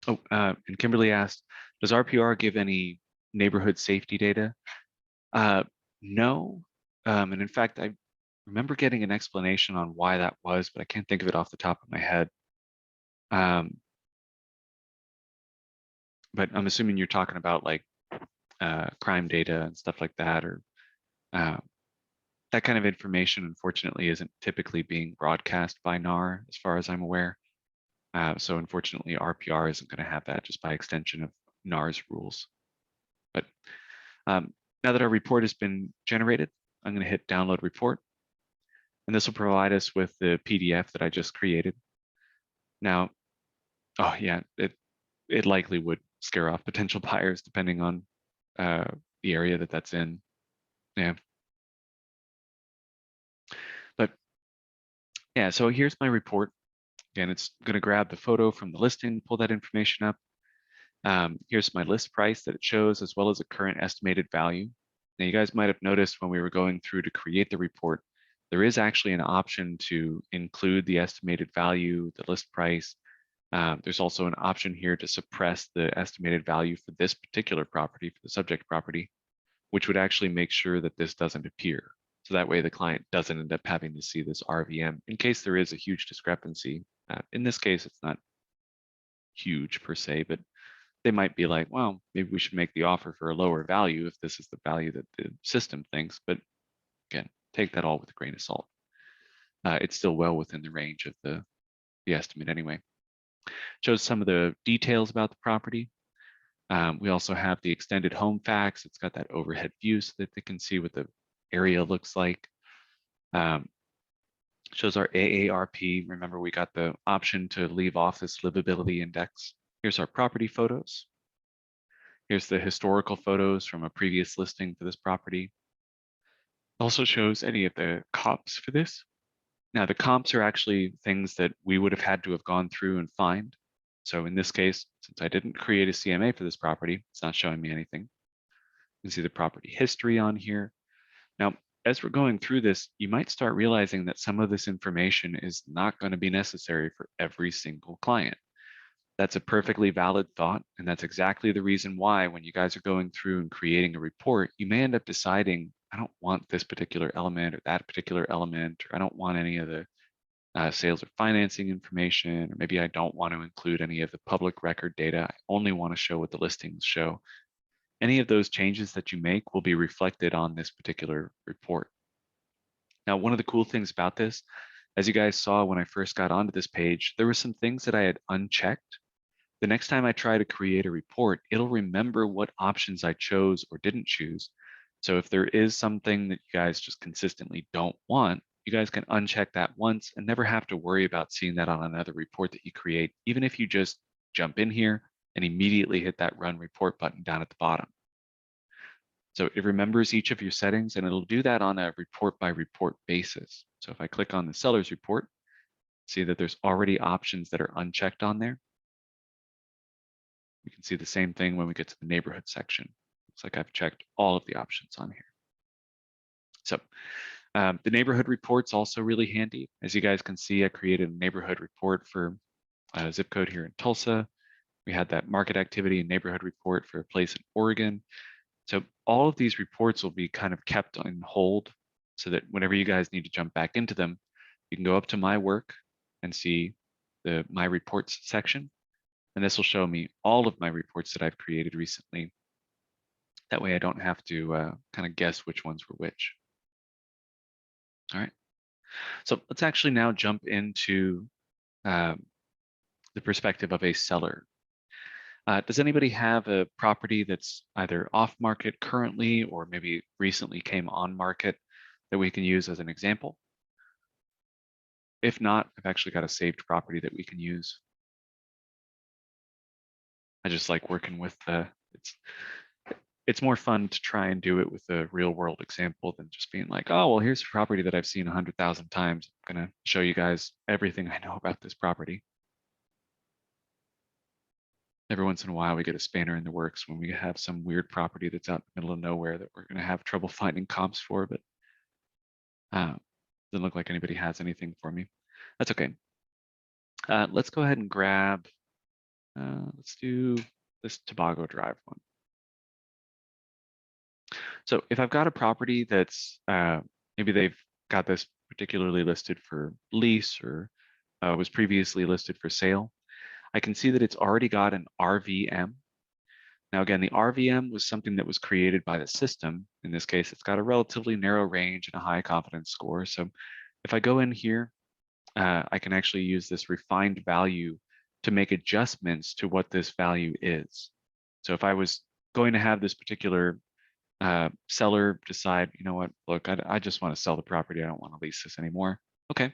Oh, and Kimberly asked, does RPR give any neighborhood safety data? No. And in fact, I remember getting an explanation on why that was, but I can't think of it off the top of my head. But I'm assuming you're talking about like crime data and stuff like that, or that kind of information, unfortunately, isn't typically being broadcast by NAR, as far as I'm aware. So unfortunately, RPR isn't going to have that just by extension of NAR's rules. But now that our report has been generated, I'm going to hit Download Report. And this will provide us with the PDF that I just created. Now, oh yeah, it likely would scare off potential buyers depending on the area that that's in. Yeah. But yeah, so here's my report. Again, it's going to grab the photo from the listing, pull that information up. Here's my list price that it shows, as well as a current estimated value. Now, you guys might have noticed when we were going through to create the report, there is actually an option to include the estimated value, the list price, There's also an option here to suppress the estimated value for this particular property, for the subject property, which would actually make sure that this doesn't appear. So that way the client doesn't end up having to see this RVM in case there is a huge discrepancy. In this case, it's not huge per se, but they might be like, well, maybe we should make the offer for a lower value if this is the value that the system thinks. But again, take that all with a grain of salt. It's still well within the range of the estimate anyway. Shows some of the details about the property. We also have the extended home facts. It's got that overhead view so that they can see what the area looks like. Shows our AARP. Remember, we got the option to leave off this livability index. Here's our property photos. Here's the historical photos from a previous listing for this property. Also shows any of the comps for this. Now, the comps are actually things that we would have had to have gone through and find. So in this case, since I didn't create a CMA for this property, it's not showing me anything. You can see the property history on here. Now, as we're going through this, you might start realizing that some of this information is not going to be necessary for every single client. That's a perfectly valid thought, and that's exactly the reason why when you guys are going through and creating a report, you may end up deciding, I don't want this particular element or that particular element, or I don't want any of the sales or financing information, or maybe I don't want to include any of the public record data. I only want to show what the listings show. Any of those changes that you make will be reflected on this particular report. Now, one of the cool things about this, as you guys saw when I first got onto this page, there were some things that I had unchecked. The next time I try to create a report, it'll remember what options I chose or didn't choose. So if there is something that you guys just consistently don't want, you guys can uncheck that once and never have to worry about seeing that on another report that you create, even if you just jump in here and immediately hit that run report button down at the bottom. So it remembers each of your settings and it'll do that on a report by report basis. So if I click on the seller's report, see that there's already options that are unchecked on there. We can see the same thing when we get to the neighborhood section. Looks like I've checked all of the options on here. So the neighborhood report's also really handy. As you guys can see, I created a neighborhood report for a zip code here in Tulsa. We had that market activity and neighborhood report for a place in Oregon. So all of these reports will be kind of kept on hold so that whenever you guys need to jump back into them, you can go up to my work and see the my reports section. And this will show me all of my reports that I've created recently. That way I don't have to kind of guess which ones were which. All right. So let's actually now jump into the perspective of a seller. Does anybody have a property that's either off market currently or maybe recently came on market that we can use as an example? If not, I've actually got a saved property that we can use. I just like working with it's more fun to try and do it with a real world example than just being like, oh, well, here's a property that I've seen 100,000 times. I'm gonna show you guys everything I know about this property. Every once in a while, we get a spanner in the works when we have some weird property that's out in the middle of nowhere that we're going to have trouble finding comps for, but doesn't look like anybody has anything for me. That's okay. Let's go ahead and grab, let's do this Tobago Drive one. So if I've got a property that's, maybe they've got this particularly listed for lease or was previously listed for sale, I can see that it's already got an RVM. Now, again, the RVM was something that was created by the system. In this case, it's got a relatively narrow range and a high confidence score. So if I go in here, I can actually use this refined value to make adjustments to what this value is. So if I was going to have this particular seller decide, you know what, look, I just want to sell the property. I don't want to lease this anymore. Okay,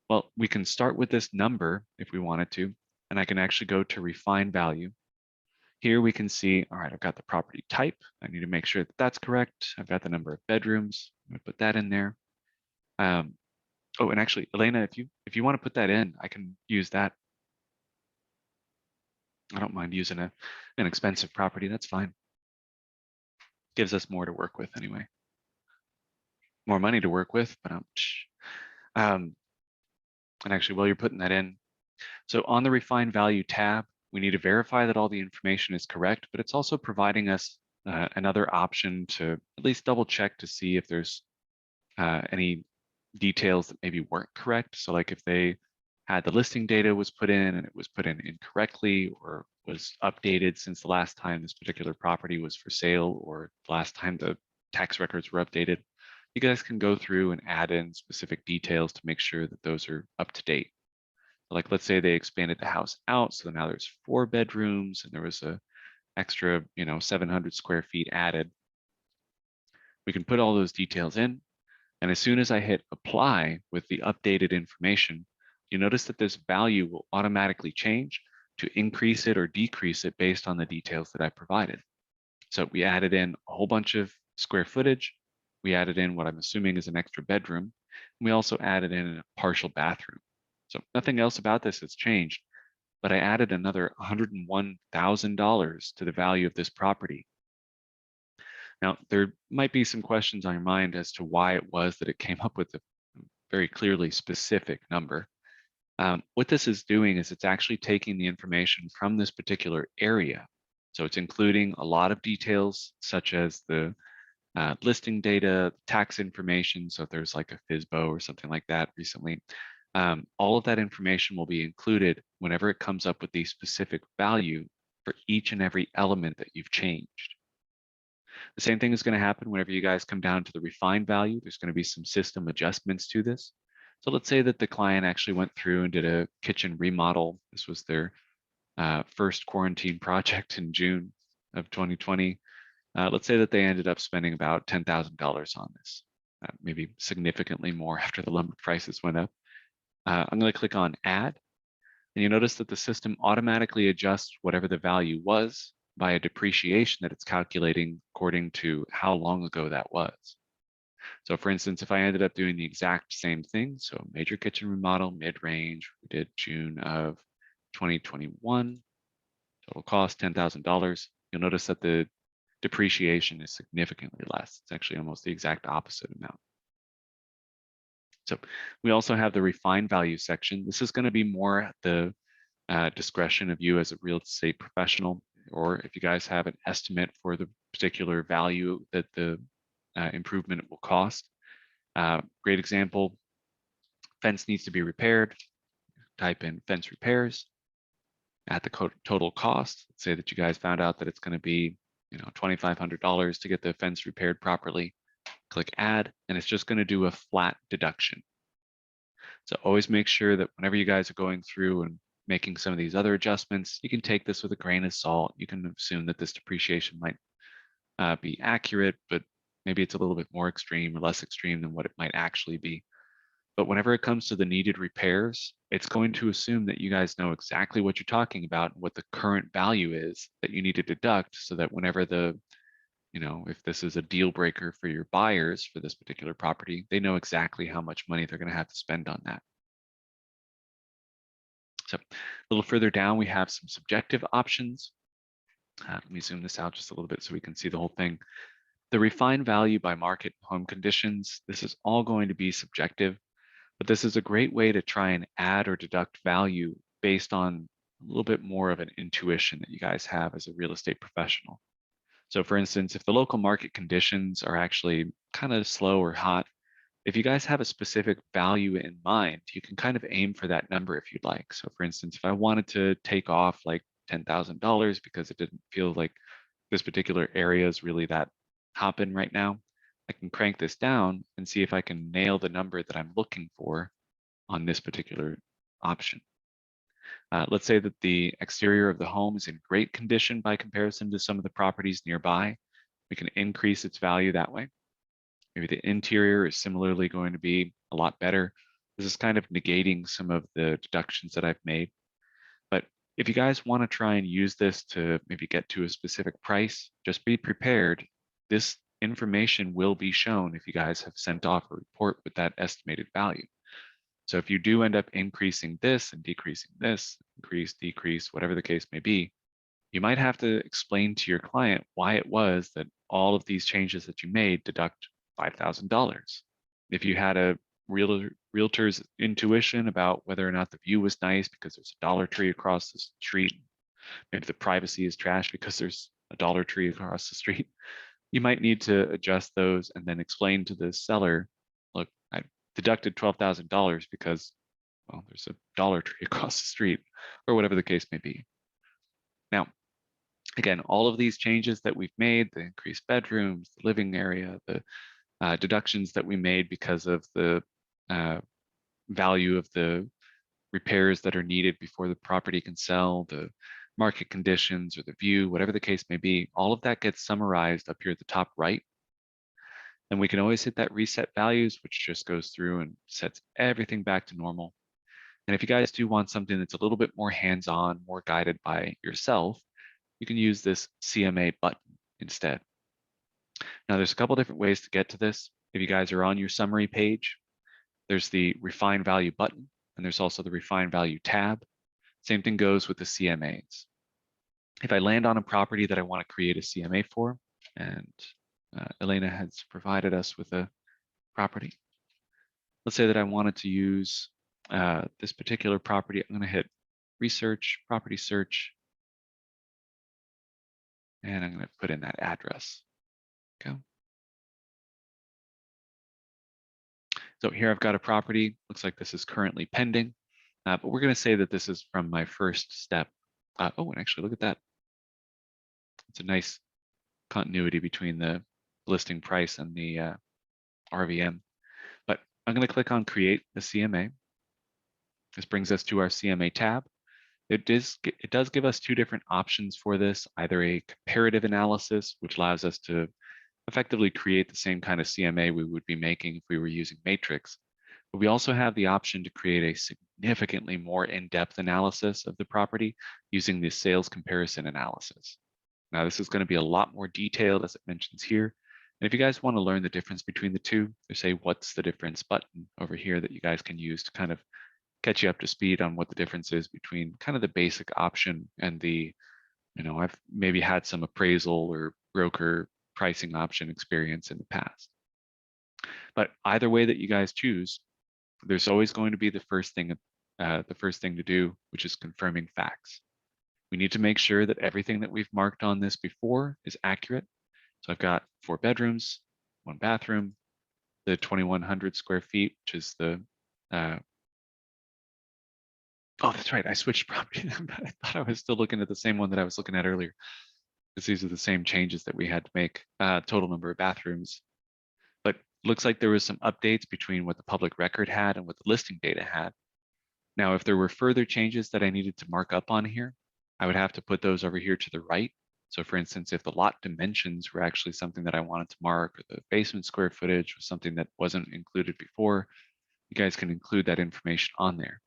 well, we can start with this number if we wanted to, and I can actually go to refine value. Here we can see, all right, I've got the property type. I need to make sure that that's correct. I've got the number of bedrooms. I'm gonna put that in there. Oh, and actually, Elena, if you want to put that in, I can use that. I don't mind using an expensive property. That's fine. Gives us more to work with anyway. More money to work with, but and actually, while you're putting that in, So on the Refine Value tab, we need to verify that all the information is correct, but it's also providing us another option to at least double check to see if there's any details that maybe weren't correct. So like if they had the listing data was put in and it was put in incorrectly or was updated since the last time this particular property was for sale or the last time the tax records were updated, you guys can go through and add in specific details to make sure that those are up to date. Like let's say they expanded the house out, so now there's 4 bedrooms and there was a extra, 700 square feet added. We can put all those details in, and as soon as I hit apply with the updated information, you notice that this value will automatically change to increase it or decrease it based on the details that I provided. So we added in a whole bunch of square footage. We added in what I'm assuming is an extra bedroom. And we also added in a partial bathroom. So nothing else about this has changed, but I added another $101,000 to the value of this property. Now, there might be some questions on your mind as to why it was that it came up with a very clearly specific number. What this is doing is it's actually taking the information from this particular area. So it's including a lot of details, such as the listing data, tax information. So if there's like a FSBO or something like that recently, all of that information will be included whenever it comes up with the specific value for each and every element that you've changed. The same thing is going to happen whenever you guys come down to the refined value. There's going to be some system adjustments to this. So let's say that the client actually went through and did a kitchen remodel. This was their first quarantine project in June of 2020. Let's say that they ended up spending about $10,000 on this, maybe significantly more after the lumber prices went up. I'm going to click on add, and you notice that the system automatically adjusts whatever the value was by a depreciation that it's calculating according to how long ago that was. So for instance, if I ended up doing the exact same thing, so major kitchen remodel, mid-range, we did June of 2021, total cost $10,000, you'll notice that the depreciation is significantly less. It's actually almost the exact opposite amount. So we also have the refined value section. This is going to be more the discretion of you as a real estate professional, or if you guys have an estimate for the particular value that the improvement will cost. Great example, fence needs to be repaired. Type in fence repairs at the total cost. Let's say that you guys found out that it's going to be $2,500 to get the fence repaired properly. Click add, and it's just going to do a flat deduction. So always make sure that whenever you guys are going through and making some of these other adjustments, you can take this with a grain of salt. You can assume that this depreciation might be accurate, but maybe it's a little bit more extreme or less extreme than what it might actually be. But whenever it comes to the needed repairs, it's going to assume that you guys know exactly what you're talking about and what the current value is that you need to deduct, so that whenever the, if this is a deal breaker for your buyers for this particular property, they know exactly how much money they're going to have to spend on that. So a little further down, we have some subjective options. Let me zoom this out just a little bit so we can see the whole thing. The refined value by market home conditions, this is all going to be subjective, but this is a great way to try and add or deduct value based on a little bit more of an intuition that you guys have as a real estate professional. So for instance, if the local market conditions are actually kind of slow or hot, if you guys have a specific value in mind, you can kind of aim for that number if you'd like. So for instance, if I wanted to take off like $10,000 because it didn't feel like this particular area is really that hopping right now, I can crank this down and see if I can nail the number that I'm looking for on this particular option. Let's say that the exterior of the home is in great condition by comparison to some of the properties nearby. We can increase its value that way. Maybe the interior is similarly going to be a lot better. This is kind of negating some of the deductions that I've made. But if you guys want to try and use this to maybe get to a specific price, just be prepared. This information will be shown if you guys have sent off a report with that estimated value. So if you do end up increasing this and decreasing this, increase, decrease, whatever the case may be, you might have to explain to your client why it was that all of these changes that you made deduct $5,000. If you had a realtor's intuition about whether or not the view was nice because there's a Dollar Tree across the street. Maybe the privacy is trash because there's a Dollar Tree across the street. You might need to adjust those and then explain to the seller, look, I deducted $12,000 because, well, there's a Dollar Tree across the street, or whatever the case may be. Now, again, all of these changes that we've made, the increased bedrooms, the living area, the deductions that we made because of the value of the repairs that are needed before the property can sell, the market conditions or the view, whatever the case may be, all of that gets summarized up here at the top right. And we can always hit that reset values, which just goes through and sets everything back to normal. And if you guys do want something that's a little bit more hands-on, more guided by yourself, you can use this CMA button instead. Now, there's a couple different ways to get to this. If you guys are on your summary page, there's the refine value button, and there's also the refine value tab. Same thing goes with the CMAs. If I land on a property that I want to create a CMA for, and Elena has provided us with a property. Let's say that I wanted to use this particular property. I'm going to hit research, property search, and I'm going to put in that address. Okay. So here I've got a property. Looks like this is currently pending, but we're going to say that this is from my first step. Oh, and actually look at that. It's a nice continuity between the listing price and the RVM. But I'm going to click on create the CMA. This brings us to our CMA tab. It does give us two different options for this, either a comparative analysis, which allows us to effectively create the same kind of CMA we would be making if we were using Matrix. But we also have the option to create a significantly more in-depth analysis of the property using the sales comparison analysis. Now, this is going to be a lot more detailed, as it mentions here. And if you guys want to learn the difference between the two, there's a what's the difference button over here that you guys can use to kind of catch you up to speed on what the difference is between kind of the basic option and the, I've maybe had some appraisal or broker pricing option experience in the past. But either way that you guys choose, there's always going to be the first thing to do, which is confirming facts. We need to make sure that everything that we've marked on this before is accurate. So I've got 4 bedrooms, 1 bathroom, the 2,100 square feet, which is the, oh, that's right, I switched property. I thought I was still looking at the same one that I was looking at earlier, because these are the same changes that we had to make, total number of bathrooms. But looks like there was some updates between what the public record had and what the listing data had. Now, if there were further changes that I needed to mark up on here, I would have to put those over here to the right. So for instance, if the lot dimensions were actually something that I wanted to mark, or the basement square footage was something that wasn't included before, you guys can include that information on there.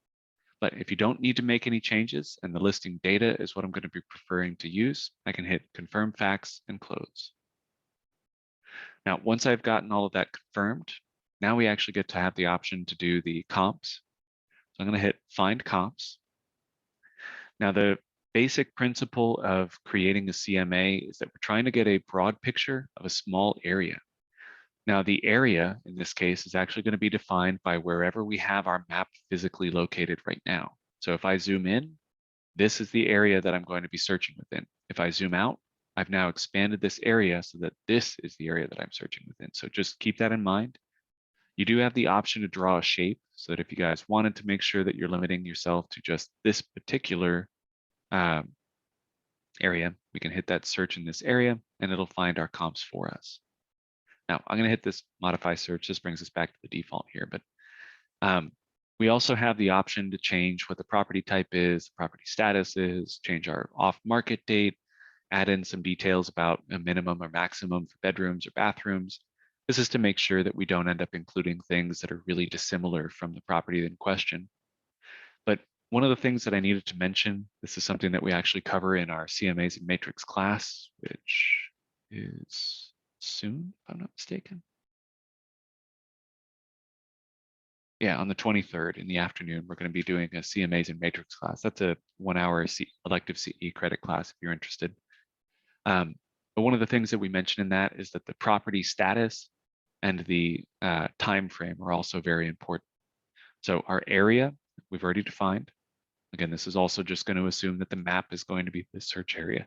But if you don't need to make any changes and the listing data is what I'm going to be preferring to use, I can hit confirm facts and close. Now, once I've gotten all of that confirmed, now we actually get to have the option to do the comps. So I'm going to hit find comps. Now, the basic principle of creating a CMA is that we're trying to get a broad picture of a small area. Now, the area in this case is actually going to be defined by wherever we have our map physically located right now. So if I zoom in, this is the area that I'm going to be searching within. If I zoom out, I've now expanded this area so that this is the area that I'm searching within. So just keep that in mind. You do have the option to draw a shape so that if you guys wanted to make sure that you're limiting yourself to just this particular area, we can hit that search in this area and it'll find our comps for us. Now I'm going to hit this modify search. This brings us back to the default here, but we also have the option to change what the property type is, the property status is, change our off market date, add in some details about a minimum or maximum for bedrooms or bathrooms. This is to make sure that we don't end up including things that are really dissimilar from the property in question. But one of the things that I needed to mention, this is something that we actually cover in our CMAs and Matrix class, which is soon, if I'm not mistaken. Yeah, on the 23rd in the afternoon, we're going to be doing a CMAs and Matrix class. That's a 1-hour elective CE credit class if you're interested. But one of the things that we mentioned in that is that the property status and the time frame are also very important. So our area, we've already defined. Again, this is also just going to assume that the map is going to be the search area.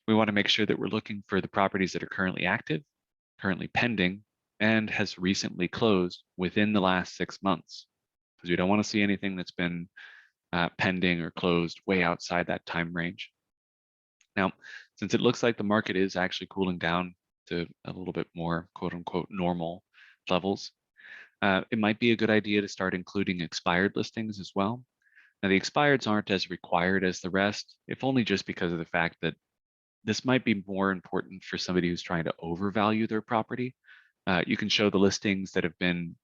We want to make sure that we're looking for the properties that are currently active, currently pending, and has recently closed within the last 6 months, because we don't want to see anything that's been pending or closed way outside that time range. Now, since it looks like the market is actually cooling down to a little bit more quote unquote normal levels, it might be a good idea to start including expired listings as well. Now, the expireds aren't as required as the rest, if only just because of the fact that this might be more important for somebody who's trying to overvalue their property. You can show the listings that have been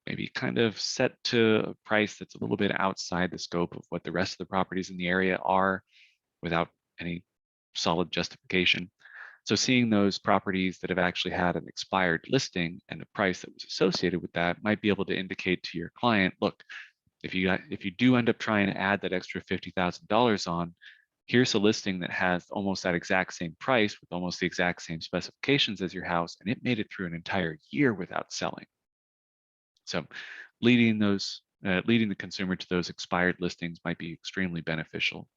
maybe kind of set to a price that's a little bit outside the scope of what the rest of the properties in the area are without any solid justification. So seeing those properties that have actually had an expired listing and the price that was associated with that might be able to indicate to your client, look, if you do end up trying to add that extra $50,000 on, here's a listing that has almost that exact same price with almost the exact same specifications as your house, and it made it through an entire year without selling. So leading the consumer to those expired listings might be extremely beneficial.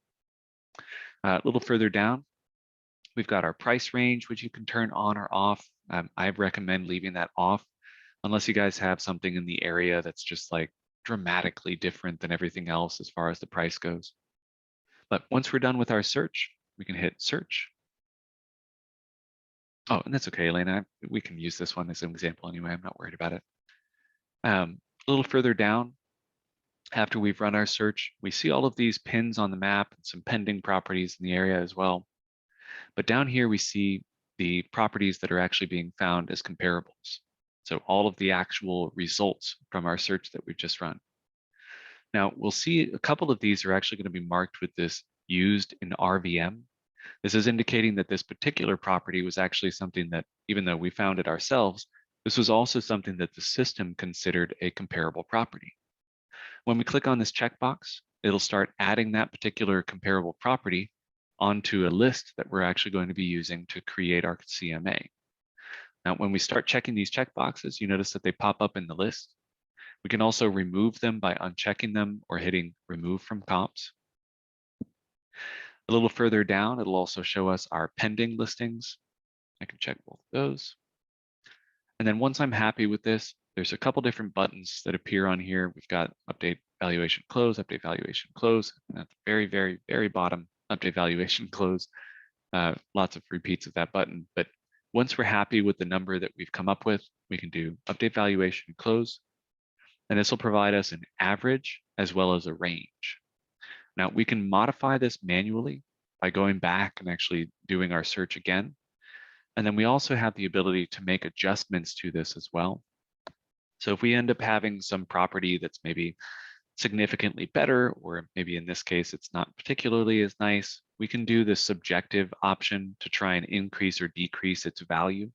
A little further down, we've got our price range, which you can turn on or off. I recommend leaving that off unless you guys have something in the area that's just like dramatically different than everything else as far as the price goes. But once we're done with our search, we can hit search. Oh, and that's okay, Elena. We can use this one as an example anyway. I'm not worried about it. A little further down, after we've run our search, we see all of these pins on the map and some pending properties in the area as well. But down here, we see the properties that are actually being found as comparables. So all of the actual results from our search that we've just run. Now, we'll see a couple of these are actually going to be marked with this used in RVM. This is indicating that this particular property was actually something that, even though we found it ourselves, this was also something that the system considered a comparable property. When we click on this checkbox, it'll start adding that particular comparable property onto a list that we're actually going to be using to create our CMA. Now, when we start checking these checkboxes, you notice that they pop up in the list. We can also remove them by unchecking them or hitting remove from comps. A little further down, it'll also show us our pending listings. I can check both of those. And then once I'm happy with this, there's a couple different buttons that appear on here. We've got update valuation close, and at the very, very, very bottom, update valuation close. Lots of repeats of that button. But once we're happy with the number that we've come up with, we can do update valuation close. And this will provide us an average as well as a range. Now we can modify this manually by going back and actually doing our search again. And then we also have the ability to make adjustments to this as well. So if we end up having some property that's maybe significantly better, or maybe in this case, it's not particularly as nice, we can do this subjective option to try and increase or decrease its value.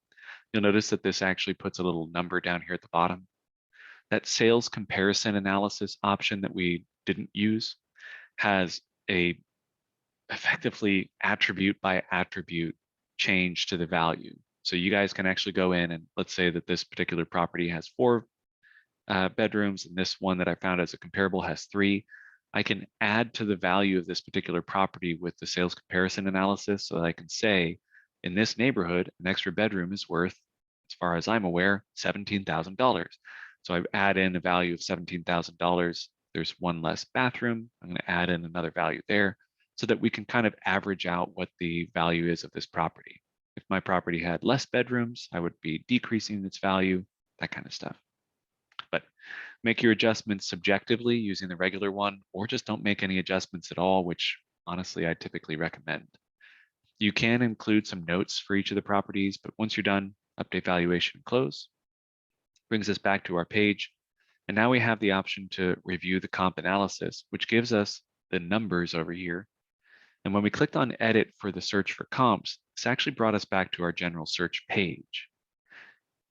You'll notice that this actually puts a little number down here at the bottom. That sales comparison analysis option that we didn't use has a effectively attribute by attribute change to the value. So you guys can actually go in and let's say that this particular property has 4 bedrooms and this one that I found as a comparable has 3. I can add to the value of this particular property with the sales comparison analysis so that I can say in this neighborhood, an extra bedroom is worth, as far as I'm aware, $17,000. So I add in a value of $17,000. There's one less bathroom. I'm going to add in another value there so that we can kind of average out what the value is of this property. If my property had less bedrooms, I would be decreasing its value, that kind of stuff. But make your adjustments subjectively using the regular one, or just don't make any adjustments at all, which honestly I typically recommend. You can include some notes for each of the properties, but once you're done, update valuation close. Brings us back to our page. And now we have the option to review the comp analysis, which gives us the numbers over here. And when we clicked on edit for the search for comps, this actually brought us back to our general search page.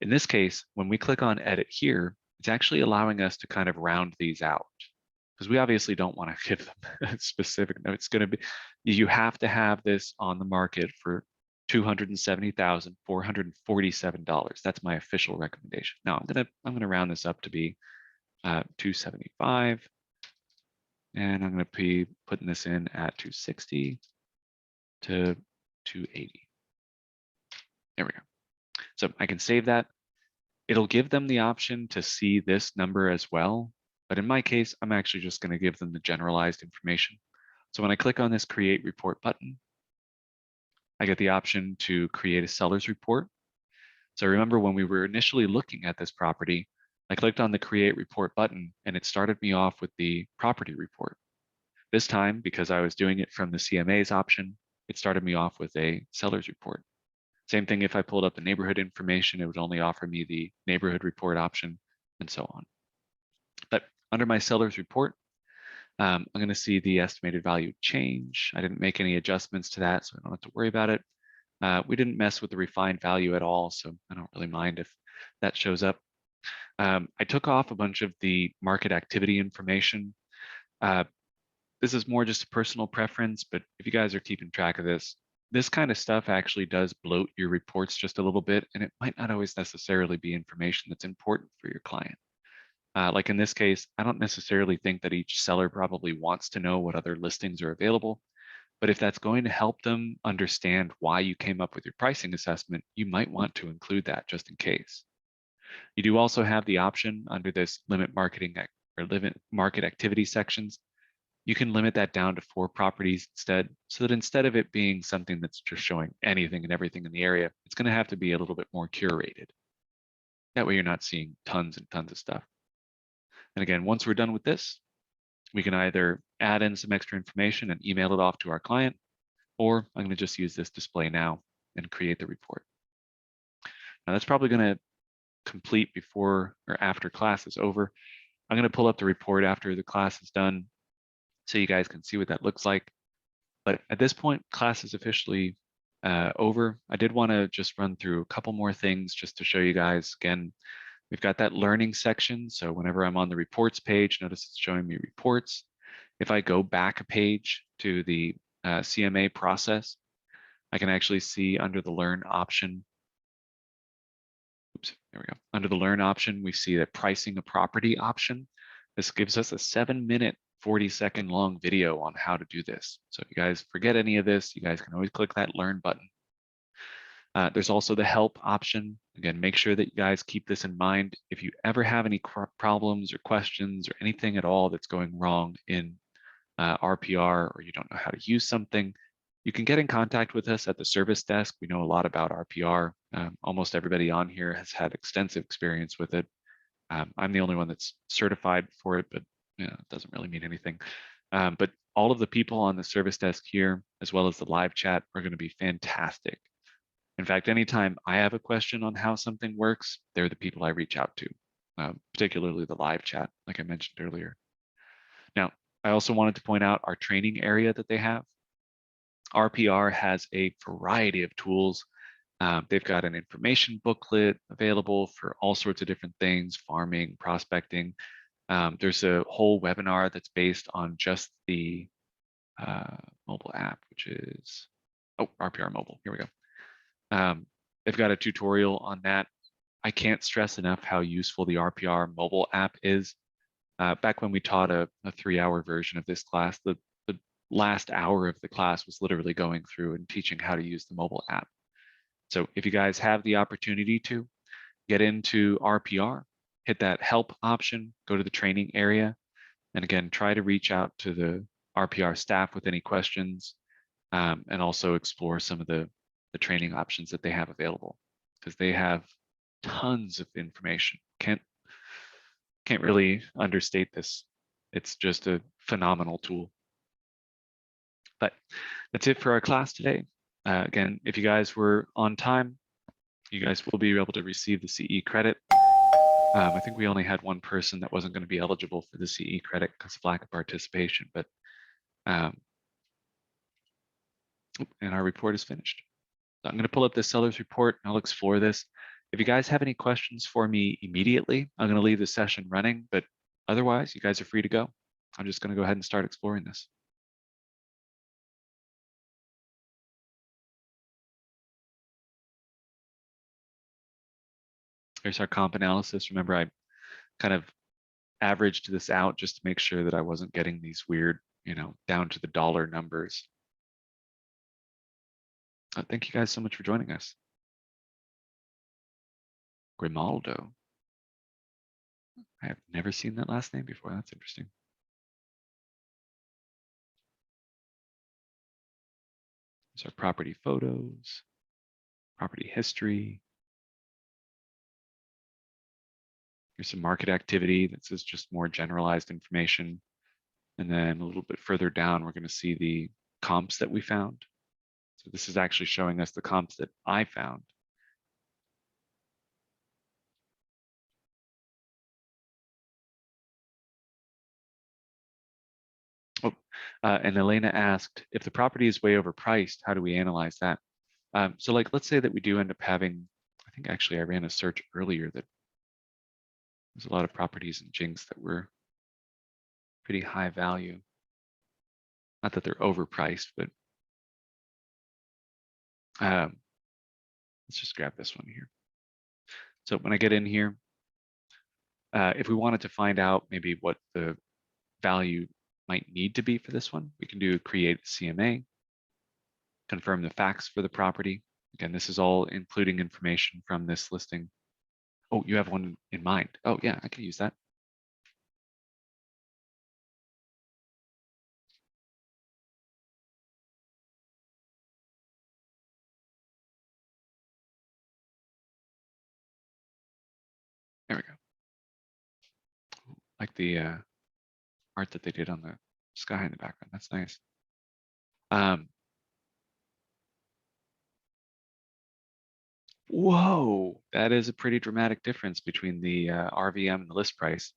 In this case, when we click on edit here, it's actually allowing us to kind of round these out because we obviously don't want to give them a specific. No, it's going to be, you have to have this on the market for $270,447. That's my official recommendation. Now I'm gonna round this up to be 275, and I'm gonna be putting this in at 260 to 280. There we go. So I can save that. It'll give them the option to see this number as well. But in my case, I'm actually just going to give them the generalized information. So when I click on this Create Report button, I get the option to create a seller's report. So remember when we were initially looking at this property, I clicked on the Create Report button and it started me off with the property report. This time, because I was doing it from the CMA's option, it started me off with a seller's report. Same thing if I pulled up the neighborhood information, it would only offer me the neighborhood report option and so on. But under my seller's report, I'm going to see the estimated value change. I didn't make any adjustments to that, so I don't have to worry about it. We didn't mess with the refined value at all, so I don't really mind if that shows up. I took off a bunch of the market activity information. This is more just a personal preference, but if you guys are keeping track of this kind of stuff actually does bloat your reports just a little bit, and it might not always necessarily be information that's important for your client. Like in this case, I don't necessarily think that each seller probably wants to know what other listings are available, but if that's going to help them understand why you came up with your pricing assessment, you might want to include that just in case. You do also have the option under this limit market activity sections. You can limit that down to 4 properties instead, so that instead of it being something that's just showing anything and everything in the area, it's going to have to be a little bit more curated. That way you're not seeing tons and tons of stuff. And again, once we're done with this, we can either add in some extra information and email it off to our client, or I'm going to just use this display now and create the report. Now that's probably going to complete before or after class is over. I'm going to pull up the report after the class is done so you guys can see what that looks like. But at this point, class is officially over. I did want to just run through a couple more things just to show you guys. Again, we've got that learning section. So whenever I'm on the reports page, notice it's showing me reports. If I go back a page to the CMA process, I can actually see under the learn option. Oops, there we go. Under the learn option, we see the pricing a property option. This gives us a 7-minute, 40-second long video on how to do this. So if you guys forget any of this, you guys can always click that learn button. There's also the help option. Again, make sure that you guys keep this in mind. If you ever have any problems or questions or anything at all that's going wrong in RPR, or you don't know how to use something, you can get in contact with us at the service desk. We know a lot about RPR. Almost everybody on here has had extensive experience with it. I'm the only one that's certified for it, but it doesn't really mean anything. But all of the people on the service desk here, as well as the live chat, are going to be fantastic. In fact, anytime I have a question on how something works, they're the people I reach out to, particularly the live chat, like I mentioned earlier. Now, I also wanted to point out our training area that they have. RPR has a variety of tools. They've got an information booklet available for all sorts of different things, farming, prospecting. There's a whole webinar that's based on just the mobile app, which is, RPR Mobile, here we go. They've got a tutorial on that. I can't stress enough how useful the RPR mobile app is. Back when we taught a 3-hour version of this class, the last hour of the class was literally going through and teaching how to use the mobile app. So if you guys have the opportunity to get into RPR, hit that help option, go to the training area, and again, try to reach out to the RPR staff with any questions, and also explore some of the training options that they have available, because they have tons of information. Can't really understate this. It's just a phenomenal tool. But that's it for our class today. Again, if you guys were on time, you guys will be able to receive the CE credit. I think we only had one person that wasn't going to be eligible for the CE credit because of lack of participation, but and our report is finished. So I'm going to pull up the seller's report and I'll explore this. If you guys have any questions for me immediately, I'm going to leave the session running, but otherwise you guys are free to go. I'm just going to go ahead and start exploring this. There's our comp analysis. Remember, I kind of averaged this out just to make sure that I wasn't getting these weird, down to the dollar numbers. Thank you guys so much for joining us. Grimaldo. I have never seen that last name before. That's interesting. These are property photos, property history. Here's some market activity. This is just more generalized information. And then a little bit further down, we're going to see the comps that we found. So this is actually showing us the comps that I found. Oh, and Elena asked, if the property is way overpriced, how do we analyze that? So like, let's say that we do end up having, I think actually I ran a search earlier that there's a lot of properties in Jinx that were pretty high value. Not that they're overpriced, but let's just grab this one here. So when I get in here, if we wanted to find out maybe what the value might need to be for this one, we can do create CMA, confirm the facts for the property. Again, this is all including information from this listing. Oh, you have one in mind. Oh yeah, I can use that. There we go. Like the art that they did on the sky in the background. That's nice. Whoa, that is a pretty dramatic difference between the RVM and the list price.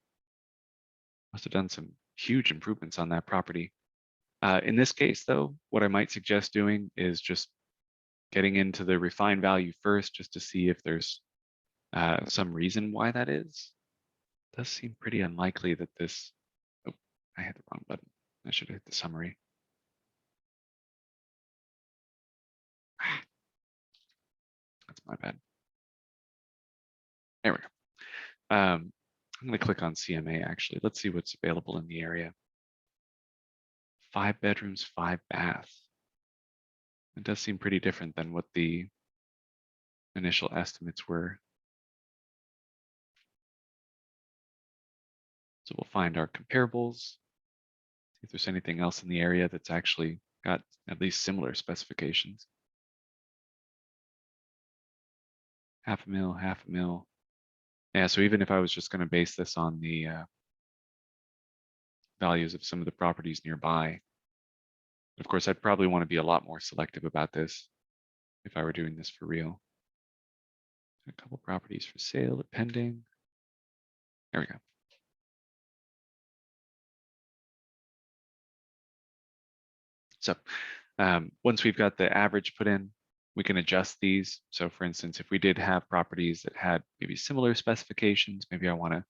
Must have done some huge improvements on that property. In this case, though, what I might suggest doing is just getting into the refined value first, just to see if there's some reason why that is. It does seem pretty unlikely that this. Oh, I hit the wrong button. I should have hit the summary. That's my bad. There we go. I'm going to click on CMA actually. Let's see what's available in the area. 5 bedrooms, 5 baths. It does seem pretty different than what the initial estimates were. So we'll find our comparables, see if there's anything else in the area that's actually got at least similar specifications. $500,000, $500,000. Yeah, so even if I was just going to base this on the values of some of the properties nearby, of course, I'd probably want to be a lot more selective about this if I were doing this for real. A couple properties for sale, pending. There we go. So once we've got the average put in, we can adjust these. So for instance, if we did have properties that had maybe similar specifications, maybe I want to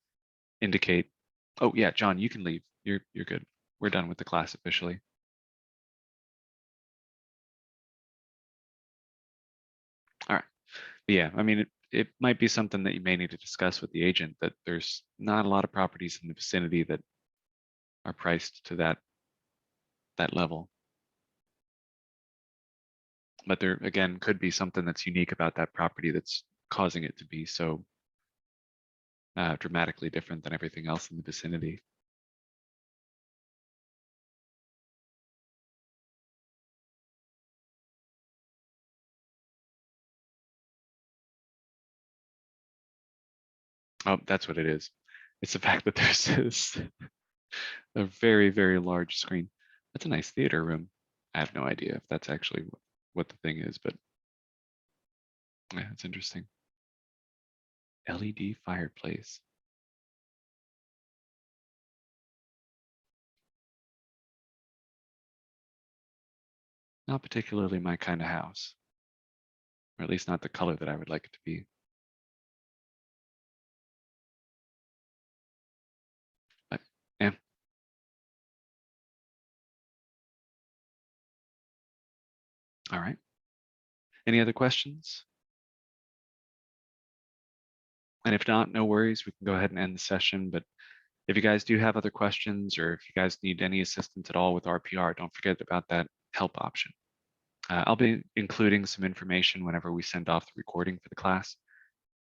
indicate, oh yeah, John, you can leave. You're good. We're done with the class officially. All right. But yeah, I mean, it might be something that you may need to discuss with the agent, that there's not a lot of properties in the vicinity that are priced to that level. But there, again, could be something that's unique about that property that's causing it to be so dramatically different than everything else in the vicinity. Oh, that's what it is. It's the fact that there's this a very, very large screen. That's a nice theater room. I have no idea if that's actually what the thing is, but yeah, it's interesting. LED fireplace. Not particularly my kind of house, or at least not the color that I would like it to be. But yeah. All right. Any other questions? And if not, no worries, we can go ahead and end the session. But if you guys do have other questions or if you guys need any assistance at all with RPR, don't forget about that help option. I'll be including some information whenever we send off the recording for the class.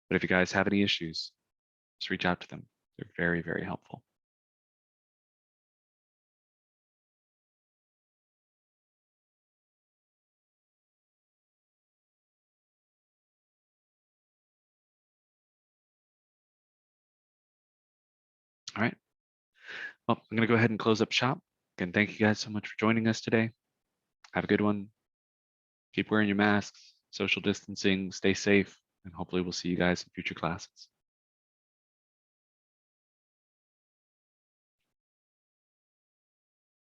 But if you guys have any issues, just reach out to them. They're very, very helpful. All right. Well, I'm going to go ahead and close up shop. Again, thank you guys so much for joining us today. Have a good one. Keep wearing your masks, social distancing, stay safe, and hopefully we'll see you guys in future classes.